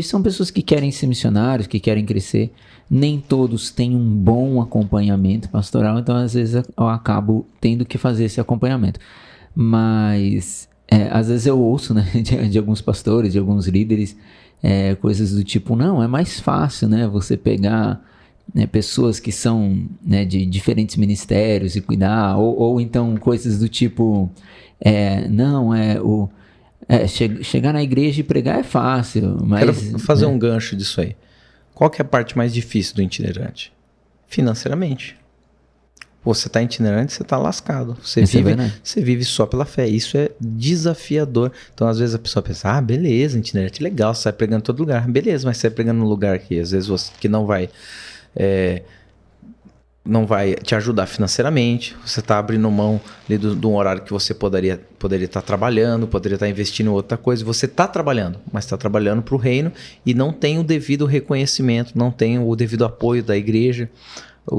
são pessoas que querem ser missionários, que querem crescer. Nem todos têm um bom acompanhamento pastoral, então às vezes eu acabo tendo que fazer esse acompanhamento. Mas às vezes eu ouço, né, de alguns pastores, de alguns líderes, coisas do tipo, não, é mais fácil, né, você pegar, né, pessoas que são, né, de diferentes ministérios e cuidar, ou então coisas do tipo, chegar na igreja e pregar é fácil, mas... Quero fazer um gancho disso aí. Qual que é a parte mais difícil do itinerante? Financeiramente. Você está itinerante, você está lascado. Você vive só pela fé. Isso é desafiador. Então, às vezes, a pessoa pensa, beleza, itinerante legal, você vai pregando em todo lugar. Beleza, mas você vai pregando num lugar que, às vezes, que não vai te ajudar financeiramente. Você está abrindo mão de um horário que você poderia estar trabalhando, poderia estar investindo em outra coisa. Você está trabalhando, mas está trabalhando para o reino e não tem o devido reconhecimento, não tem o devido apoio da igreja.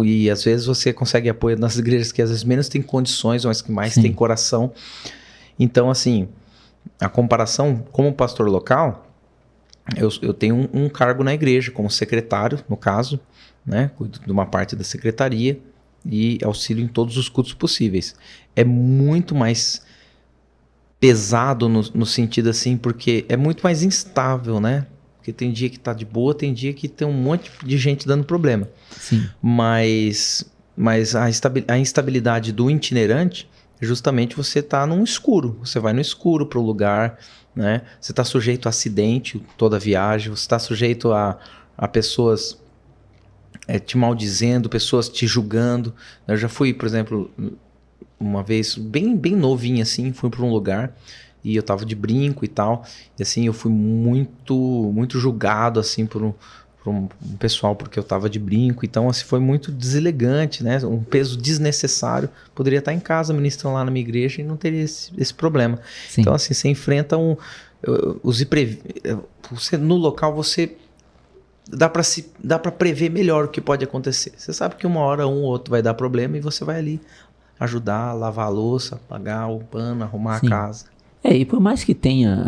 E às vezes você consegue apoio nas igrejas que às vezes menos tem condições, mas que mais tem coração. Então, assim, a comparação como pastor local, eu tenho um cargo na igreja como secretário, no caso, né? Cuido de uma parte da secretaria e auxílio em todos os cultos possíveis. É muito mais pesado no sentido assim, porque é muito mais instável, né? Porque tem dia que tá de boa, tem dia que tem um monte de gente dando problema. Sim. Mas a instabilidade do itinerante, justamente você tá num escuro. Você vai no escuro pro lugar, né? Você tá sujeito a acidente toda a viagem, você tá sujeito a pessoas te maldizendo, pessoas te julgando. Eu já fui, por exemplo, uma vez, bem novinho assim, fui para um lugar e eu tava de brinco e tal, e assim, eu fui muito julgado assim por um pessoal, porque eu tava de brinco, então assim, foi muito deselegante, né? Um peso desnecessário. Poderia estar em casa ministrando lá na minha igreja e não teria esse problema. Sim. Então assim, você enfrenta você, no local você dá para prever melhor o que pode acontecer. Você sabe que uma hora um ou outro vai dar problema e você vai ali ajudar, lavar a louça, pagar o pano, arrumar Sim. a casa. E por mais que tenha,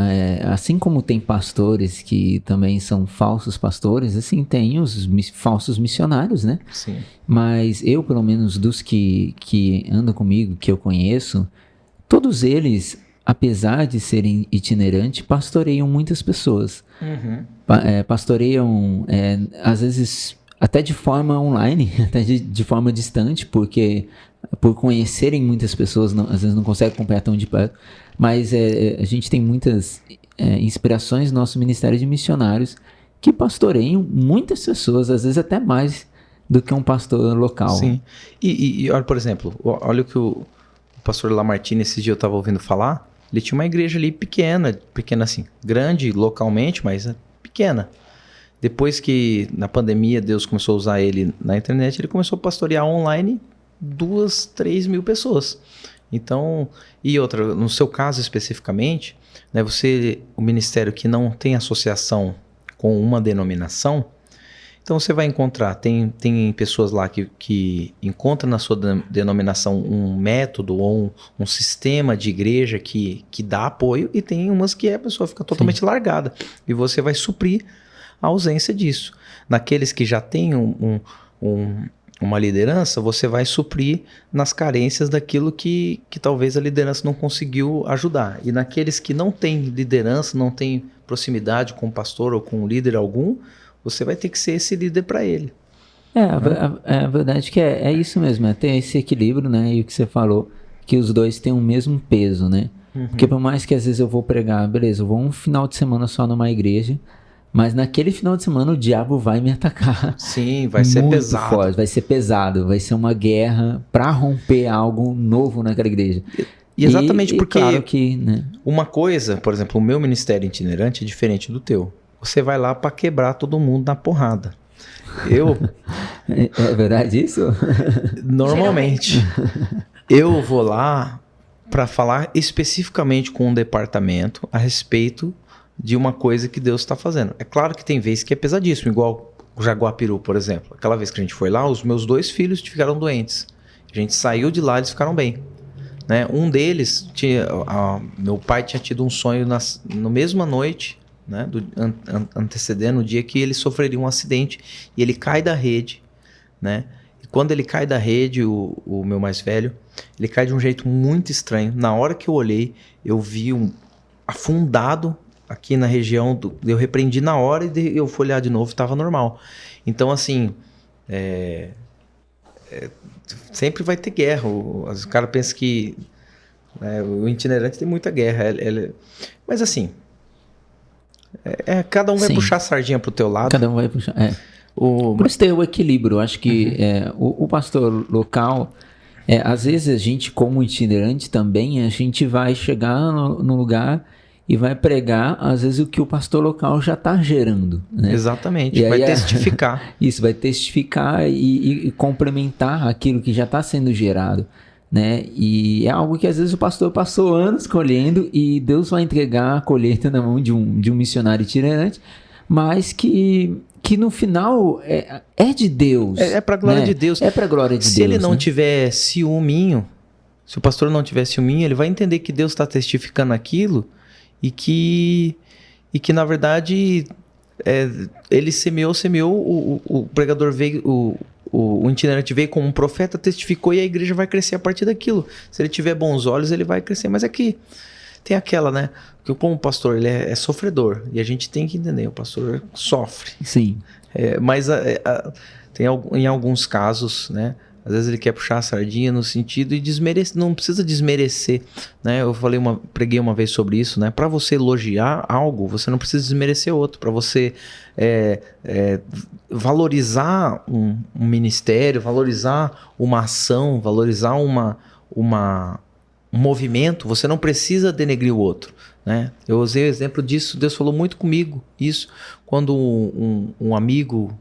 assim como tem pastores que também são falsos pastores, assim, tem os falsos missionários, né? Sim. Mas eu, pelo menos dos que andam comigo, que eu conheço, todos eles, apesar de serem itinerantes, pastoreiam muitas pessoas. Uhum. Pastoreiam, às vezes, até de forma online, até de forma distante, porque por conhecerem muitas pessoas, às vezes não conseguem acompanhar tão de perto. Mas a gente tem muitas inspirações no nosso ministério de missionários que pastoreiam muitas pessoas, às vezes até mais do que um pastor local. Sim. E olha, por exemplo, olha o que o pastor Lamartine, esse dia eu estava ouvindo falar, ele tinha uma igreja ali pequena assim, grande localmente, mas pequena. Depois que na pandemia Deus começou a usar ele na internet, ele começou a pastorear online 2, 3 mil pessoas. Então, e outra, no seu caso especificamente, né, o ministério que não tem associação com uma denominação, então você vai encontrar, tem pessoas lá que encontram na sua denominação um método ou um sistema de igreja que dá apoio, e tem umas que a pessoa fica totalmente largada, e você vai suprir a ausência disso. Naqueles que já têm uma liderança, você vai suprir nas carências daquilo que talvez a liderança não conseguiu ajudar. E naqueles que não têm liderança, não têm proximidade com o pastor ou com um líder algum, você vai ter que ser esse líder para ele. A verdade é que é isso mesmo, tem esse equilíbrio, né? E o que você falou, que os dois têm o mesmo peso, né? Uhum. Porque por mais que às vezes eu vou pregar, beleza, eu vou um final de semana só numa igreja, mas naquele final de semana o diabo vai me atacar. Sim, vai ser muito pesado. forte, vai ser pesado, vai ser uma guerra para romper algo novo naquela igreja. E exatamente porque claro que, né? Uma coisa, por exemplo, o meu ministério itinerante é diferente do teu. Você vai lá para quebrar todo mundo na porrada. É verdade isso? Normalmente, eu vou lá para falar especificamente com um departamento a respeito de uma coisa que Deus está fazendo. É claro que tem vezes que é pesadíssimo, igual o Jaguapiru, por exemplo. Aquela vez que a gente foi lá, os meus 2 filhos ficaram doentes. A gente saiu de lá, eles ficaram bem. Né? Um deles, meu pai tinha tido um sonho na mesma noite, né? Antecedendo o dia que ele sofreria um acidente, e ele cai da rede, né? E quando ele cai da rede, o meu mais velho, ele cai de um jeito muito estranho. Na hora que eu olhei, eu vi afundado aqui na região, eu repreendi na hora e eu fui olhar de novo, estava normal. Então, assim, sempre vai ter guerra. Os caras pensam que o itinerante tem muita guerra. Mas, assim, cada um vai puxar a sardinha pro teu lado. Cada um vai puxar, Por isso tem o equilíbrio. Eu acho que o pastor local, às vezes a gente, como itinerante também, a gente vai chegar no lugar e vai pregar, às vezes, o que o pastor local já está gerando. Né? Exatamente, e vai aí, testificar. Isso, vai testificar e complementar aquilo que já está sendo gerado. Né? E é algo que às vezes o pastor passou anos colhendo, e Deus vai entregar a colheita na mão de um missionário itinerante, mas que no final é de Deus. É para a glória de Deus. É para a glória de Deus. Se ele não tiver ciúminho, se o pastor não tiver ciúminho, ele vai entender que Deus está testificando aquilo, e que na verdade ele semeou, o pregador veio, o itinerante veio como um profeta, testificou, e a igreja vai crescer a partir daquilo. Se ele tiver bons olhos, ele vai crescer. Mas é que tem aquela, né? Que como pastor, ele é sofredor. E a gente tem que entender, o pastor sofre. Sim. Mas em alguns casos, né? Às vezes ele quer puxar a sardinha no sentido de desmerecer, não precisa desmerecer, né? Eu preguei uma vez sobre isso, né? Para você elogiar algo, você não precisa desmerecer outro. Para você valorizar um ministério, valorizar uma ação, valorizar um movimento, você não precisa denegrir o outro, né? Eu usei o exemplo disso, Deus falou muito comigo isso, quando um amigo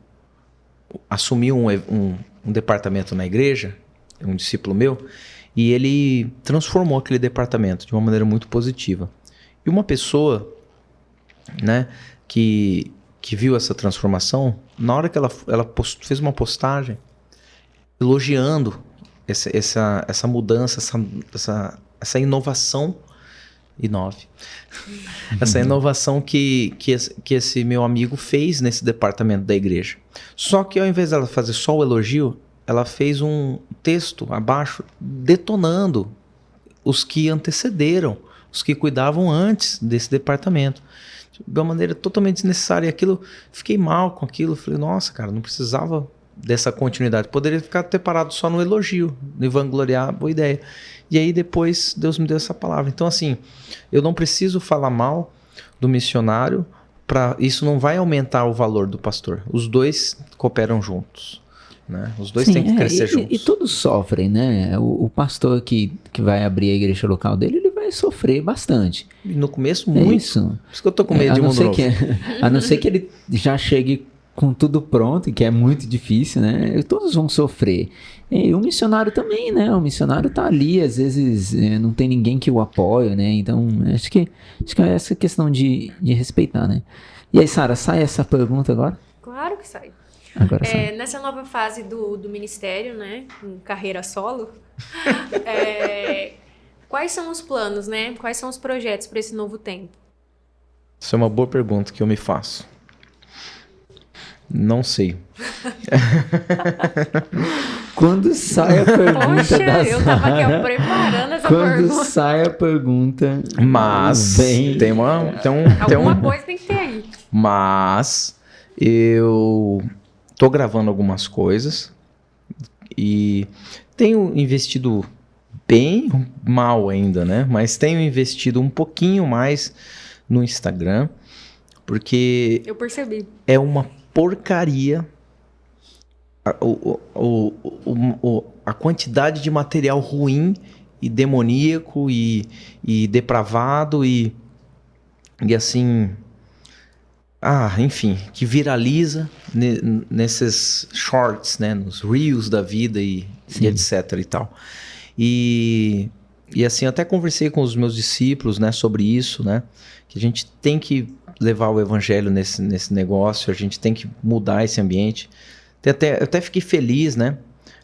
assumiu um departamento na igreja, um discípulo meu, e ele transformou aquele departamento de uma maneira muito positiva. E uma pessoa, né, que viu essa transformação, na hora que ela fez uma postagem elogiando essa mudança, essa inovação, essa inovação que esse meu amigo fez nesse departamento da igreja. Só que ao invés dela fazer só o elogio, ela fez um texto abaixo detonando os que antecederam, os que cuidavam antes desse departamento, de uma maneira totalmente desnecessária. E aquilo, fiquei mal com aquilo, falei, nossa, cara, não precisava dessa continuidade, poderia ter parado só no elogio, no vangloriar, boa ideia. E aí depois Deus me deu essa palavra. Então assim, eu não preciso falar mal do missionário, isso não vai aumentar o valor do pastor. Os dois cooperam juntos, né? Os dois têm que crescer juntos. E todos sofrem, né? O pastor que vai abrir a igreja local dele, ele vai sofrer bastante. E no começo muito. Isso. Por isso que eu tô com medo de mundo novo. A não ser que ele já chegue com tudo pronto, que é muito difícil, né? Todos vão sofrer. E o missionário também, né? O missionário tá ali, às vezes não tem ninguém que o apoie, né? Então, acho que é essa questão de respeitar, né? E aí, Sara, sai essa pergunta agora? Claro que sai. Agora sai. Nessa nova fase do ministério, né? Com carreira solo, quais são os planos, né? Quais são os projetos para esse novo tempo? Isso é uma boa pergunta que eu me faço. Não sei. Quando sai a pergunta Poxa, eu tava aqui preparando essa pergunta. Quando sai a pergunta... Mas alguma coisa tem que ter aí. Mas eu tô gravando algumas coisas e tenho investido bem mal ainda, né? Mas tenho investido um pouquinho mais no Instagram, porque... Eu percebi. É uma porcaria a quantidade de material ruim e demoníaco e depravado e assim, enfim, que viraliza nesses shorts, né, nos reels da vida e etc e tal. E assim, eu até conversei com os meus discípulos, né, sobre isso, né, que a gente tem que levar o evangelho nesse negócio, a gente tem que mudar esse ambiente. Eu até fiquei feliz, né?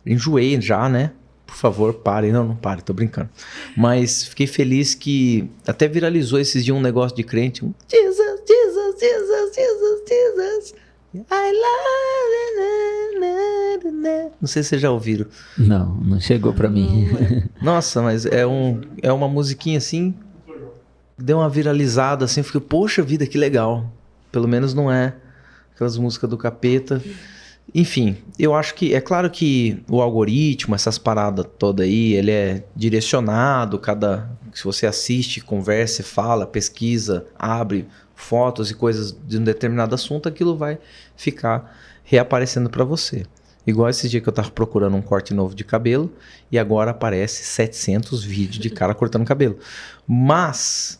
Enjoei já, né? Por favor, pare. Não pare, tô brincando. Mas fiquei feliz que até viralizou esses dias um negócio de crente. Jesus, Jesus, Jesus, Jesus, Jesus. I love you. Não sei se vocês já ouviram. Não chegou pra mim. Nossa, mas é uma musiquinha assim... Deu uma viralizada assim, fiquei, poxa vida, que legal. Pelo menos não é aquelas músicas do capeta. Enfim, eu acho que, é claro que o algoritmo, essas paradas todas aí, ele é direcionado, se você assiste, conversa, fala, pesquisa, abre fotos e coisas de um determinado assunto, aquilo vai ficar reaparecendo para você. Igual esse dia que eu tava procurando um corte novo de cabelo e agora aparece 700 vídeos de cara cortando cabelo. Mas...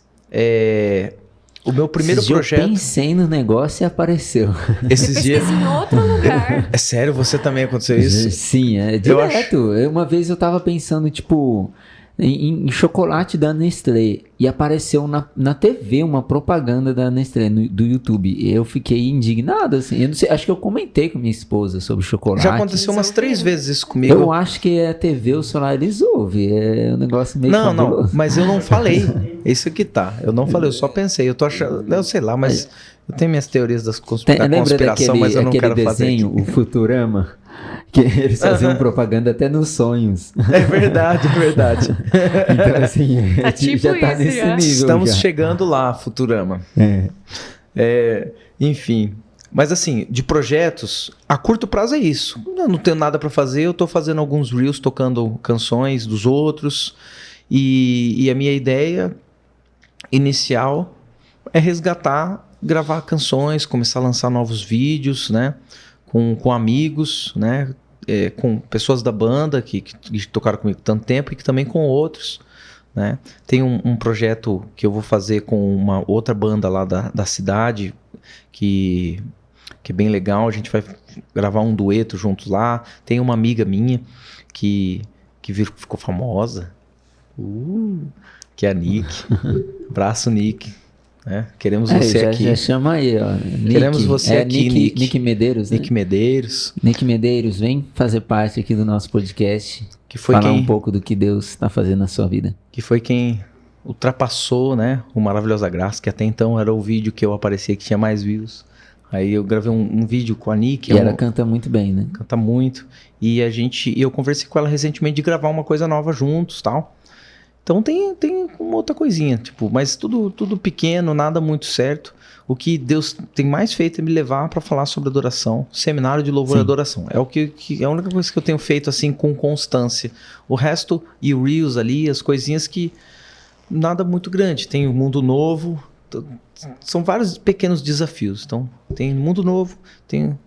o meu primeiro projeto... Eu pensei no negócio e apareceu. Esses dias... em outro lugar. É sério? Você também aconteceu isso? Sim, é direto. Uma vez eu tava pensando, tipo, em chocolate da Nestlé. E apareceu na TV uma propaganda da Nestlé do YouTube. E eu fiquei indignado, assim. Eu não sei, acho que eu comentei com minha esposa sobre chocolate. Já aconteceu umas 3 vezes isso comigo. Eu acho que a TV, o celular, eles ouvem. É um negócio meio Não, mas eu não falei. Isso que tá. Eu não falei, eu só pensei. Eu tô achando... Eu sei lá, mas... Eu tenho minhas teorias da conspiração, mas eu não quero fazer aqui. O Futurama? Que eles faziam propaganda até nos sonhos. É verdade, é verdade. Então, assim, Tá tipo já tá isso, nesse já. nível. Estamos já. chegando lá, Futurama. É. Enfim. Mas assim, de projetos, a curto prazo é isso. Eu não tenho nada para fazer, eu tô fazendo alguns reels tocando canções dos outros. E a minha ideia inicial é resgatar, gravar canções, começar a lançar novos vídeos, né? Com amigos, né? Com pessoas da banda que tocaram comigo tanto tempo e que também com outros, né? Tem um projeto que eu vou fazer com uma outra banda lá da cidade que é bem legal. A gente vai gravar um dueto juntos lá. Tem uma amiga minha que ficou famosa, que é a Nick. Abraço, Nick. Queremos você já, aqui. já chama aí, ó. Nick, Queremos você aqui, Nick. Nick Medeiros, né? Nick Medeiros. Nick Medeiros, vem fazer parte aqui do nosso podcast. Que foi falar quem... um pouco do que Deus está fazendo na sua vida. Que foi quem ultrapassou, né, o Maravilhosa Graça, que até então era o vídeo que eu aparecia que tinha mais views. Aí eu gravei um vídeo com a Nick. E ela canta muito bem, né? Canta muito. E eu conversei com ela recentemente de gravar uma coisa nova juntos, tal. Então tem uma outra coisinha, tipo, mas tudo pequeno, nada muito certo. O que Deus tem mais feito é me levar para falar sobre adoração, seminário de louvor e adoração. É o que é a única coisa que eu tenho feito assim com constância. O resto, e o Reels ali, as coisinhas que nada muito grande. Tem o Mundo Novo, são vários pequenos desafios. Então, tem Mundo Novo, tem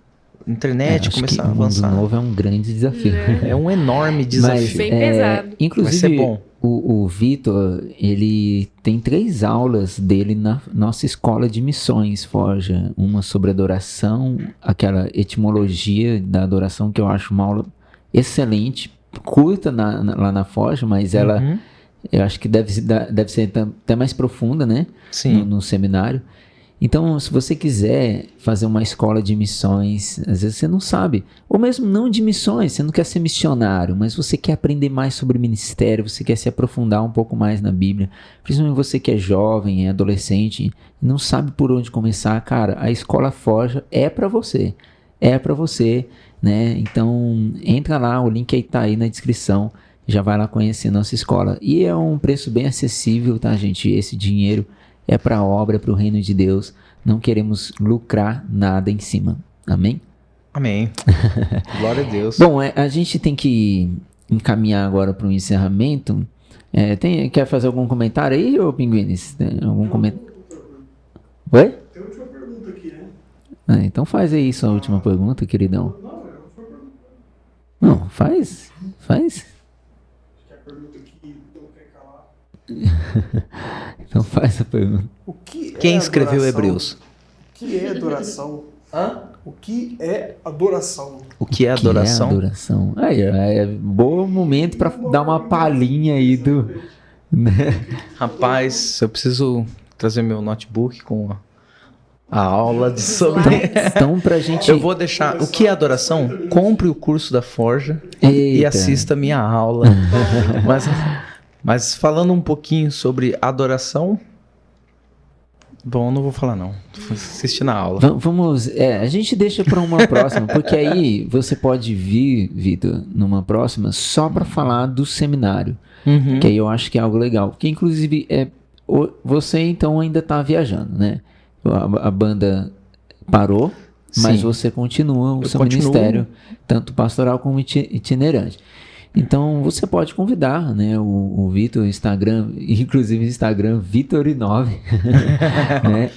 internet, começar a avançar. O Mundo Novo é um grande desafio. É um enorme desafio. Mas, bem pesado. Inclusive, vai ser bom. O Vitor, ele tem 3 aulas dele na nossa escola de missões, Forja. Uma sobre adoração, aquela etimologia da adoração, que eu acho uma aula excelente, curta lá na Forja, mas ela, eu acho que deve ser até mais profunda, né? Sim. No seminário. Então, se você quiser fazer uma escola de missões, às vezes você não sabe, ou mesmo não de missões, você não quer ser missionário, mas você quer aprender mais sobre ministério, você quer se aprofundar um pouco mais na Bíblia, principalmente você que é jovem, é adolescente, não sabe por onde começar, cara, a Escola Forja é para você, né? Então, entra lá, o link aí tá aí na descrição, já vai lá conhecer nossa escola. E é um preço bem acessível, tá, gente? Esse dinheiro é para a obra, para o reino de Deus. Não queremos lucrar nada em cima. Amém? Amém. Glória a Deus. Bom, a gente tem que encaminhar agora para o encerramento. Quer fazer algum comentário aí, ô Pinguines? Tem algum comentário? Oi? Tem a última pergunta aqui, né? Então faz aí sua última pergunta, queridão. Não, faz. Acho que a pergunta aqui não quer calar. Então faz a pergunta. Quem escreveu Hebreus? O que é adoração? O que é adoração? O que é adoração? Que é adoração? Aí, é bom momento para dar uma palhinha aí do... Né? Rapaz, eu preciso trazer meu notebook com a aula de sobre... Então, pra gente... Eu vou deixar... O que é adoração? Compre o curso da Forja e assista a minha aula. Mas falando um pouquinho sobre adoração... Bom, não vou falar não. Assistir na aula. Vamos... a gente deixa para uma próxima, porque aí você pode vir, Vitor, numa próxima, só para falar do seminário. Que aí eu acho que é algo legal. Porque, inclusive, você então ainda está viajando, né? A banda parou, mas você continua o seu ministério, tanto pastoral como itinerante. Então, você pode convidar, né, o Vitor, Instagram, inclusive Instagram, Vitor9, né?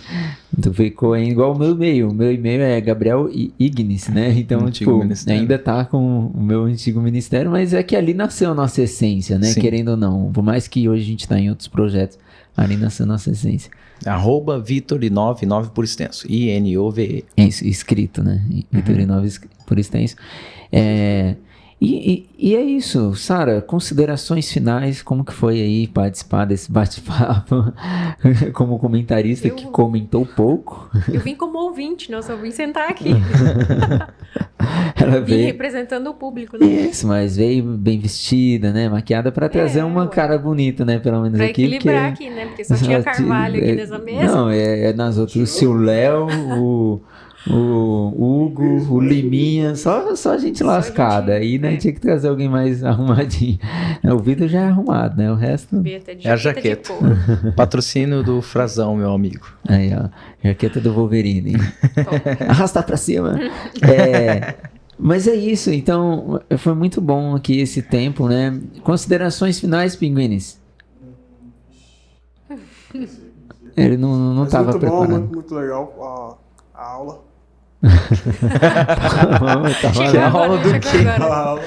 Então, ficou igual o meu e-mail. O meu e-mail é Gabriel Ignis, né? Então, ainda tá com o meu antigo ministério, mas é que ali nasceu a nossa essência, né? Sim. Querendo ou não. Por mais que hoje a gente tá em outros projetos, ali nasceu a nossa essência. @Vitor9, 9 por extenso. INOVE. Isso, escrito, né? Vitor9 por extenso. E é isso, Sara, considerações finais, como que foi aí participar desse bate-papo como comentarista que comentou pouco? Eu vim como ouvinte, não só vim sentar aqui. Ela vim representando o público, né? Isso, mas veio bem vestida, né, maquiada para trazer uma cara bonita, né, pelo menos pra aqui. Pra equilibrar aqui, né, porque só tinha Carvalho aqui nessa mesa. Não, nas outras, se o Léo, o Hugo, o Liminha, só gente lascada. Aí, né, tinha que trazer alguém mais arrumadinho. O Vitor já é arrumado, né? O resto... É a jaqueta. Patrocínio do Frazão, meu amigo. Aí, ó. Jaqueta do Wolverine. Arrasta pra cima. Mas é isso. Então, foi muito bom aqui esse tempo, né? Considerações finais, Pinguines? Ele não estava preparado. Muito bom, muito legal a aula. Que aula do quê? A aula.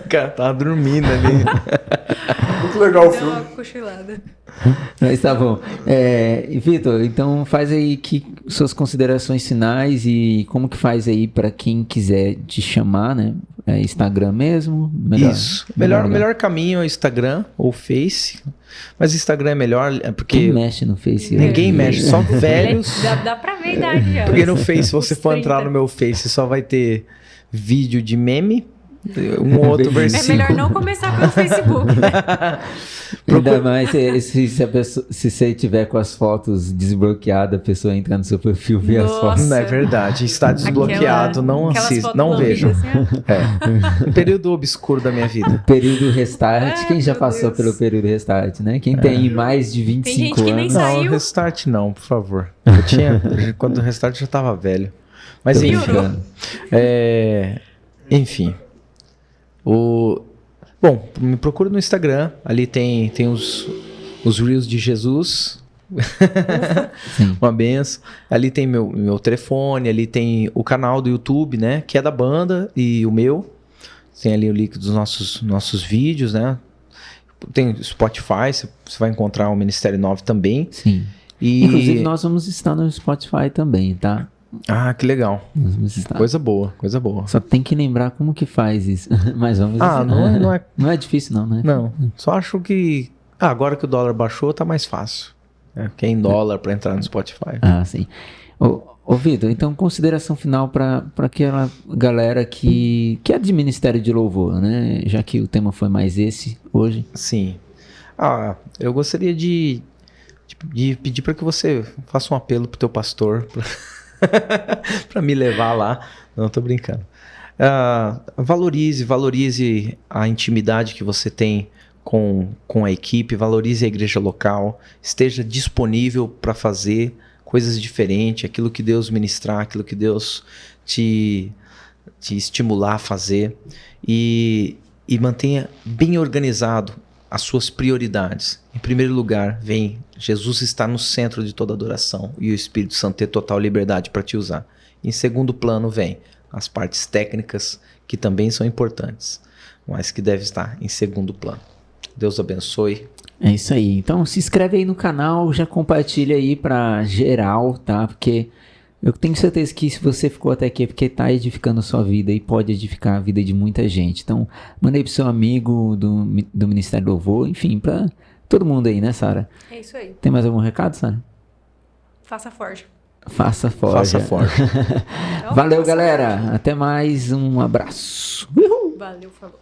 O cara tava dormindo ali. Muito legal o Deu filme. uma cochilada. Mas tá bom. Vitor, então faz aí suas considerações finais e como que faz aí para quem quiser te chamar, né? Instagram mesmo? Isso. Melhor caminho é Instagram ou Face. Mas Instagram é melhor porque... Quem mexe no Face? Ninguém mexe, só velhos. Dá pra ver a idade, ó. Porque no Face, se você Uns for 30. entrar no meu Face, só vai ter vídeo de meme, um outro É versículo. melhor não começar pelo Facebook. Ainda mais se você tiver com as fotos desbloqueadas, a pessoa entra no seu perfil, vê as Nossa. fotos. Não é verdade, está desbloqueado, não aquelas assista, fotos não lambidas, vejam. assim, ó. Um período obscuro da minha vida. Período restart, quem já meu passou Deus. pelo período restart, né? Quem tem mais de 25 Tem gente que nem anos. sabe. Não, Saiu. restart não, por favor. Quando o restart eu já tava velho. Mas Tô enfim. brincando. Enfim. Bom, me procura no Instagram. Ali tem os Reels de Jesus. Sim. Uma benção. Ali tem meu telefone, ali tem o canal do YouTube, né? Que é da banda e o meu. Tem ali o link dos nossos vídeos, né? Tem Spotify, você vai encontrar o Ministério 9 também. Sim. E... Inclusive, nós vamos estar no Spotify também, tá? Ah, que legal. Nós vamos estar. Coisa boa, coisa boa. Só tem que lembrar como que faz isso. Mas vamos Ah, não é difícil não, né? Não, só acho que agora que o dólar baixou, tá mais fácil. Que é em dólar para entrar no Spotify. Ah, sim. Ô Vitor, então consideração final para aquela galera que é de Ministério de Louvor, né? Já que o tema foi mais esse hoje. Sim. Eu gostaria de pedir para que você faça um apelo pro teu pastor para me levar lá. Não, tô brincando. Valorize a intimidade que você tem com a equipe, valorize a igreja local, esteja disponível para fazer coisas diferentes, aquilo que Deus ministrar, aquilo que Deus te estimular a fazer e mantenha bem organizado as suas prioridades. Em primeiro lugar, Jesus está no centro de toda adoração e o Espírito Santo ter total liberdade para te usar. Em segundo plano, vem as partes técnicas que também são importantes, mas que devem estar em segundo plano. Deus abençoe. É isso aí. Então se inscreve aí no canal, já compartilha aí pra geral, tá? Porque eu tenho certeza que se você ficou até aqui é porque tá edificando a sua vida e pode edificar a vida de muita gente. Então manda aí pro seu amigo do Ministério do Louvor, enfim, pra todo mundo aí, né, Sara? É isso aí. Tem mais algum recado, Sara? Faça forte. Faça forte. Faça forte. Então, Valeu, faça galera. Até mais. Um abraço. Valeu, falou.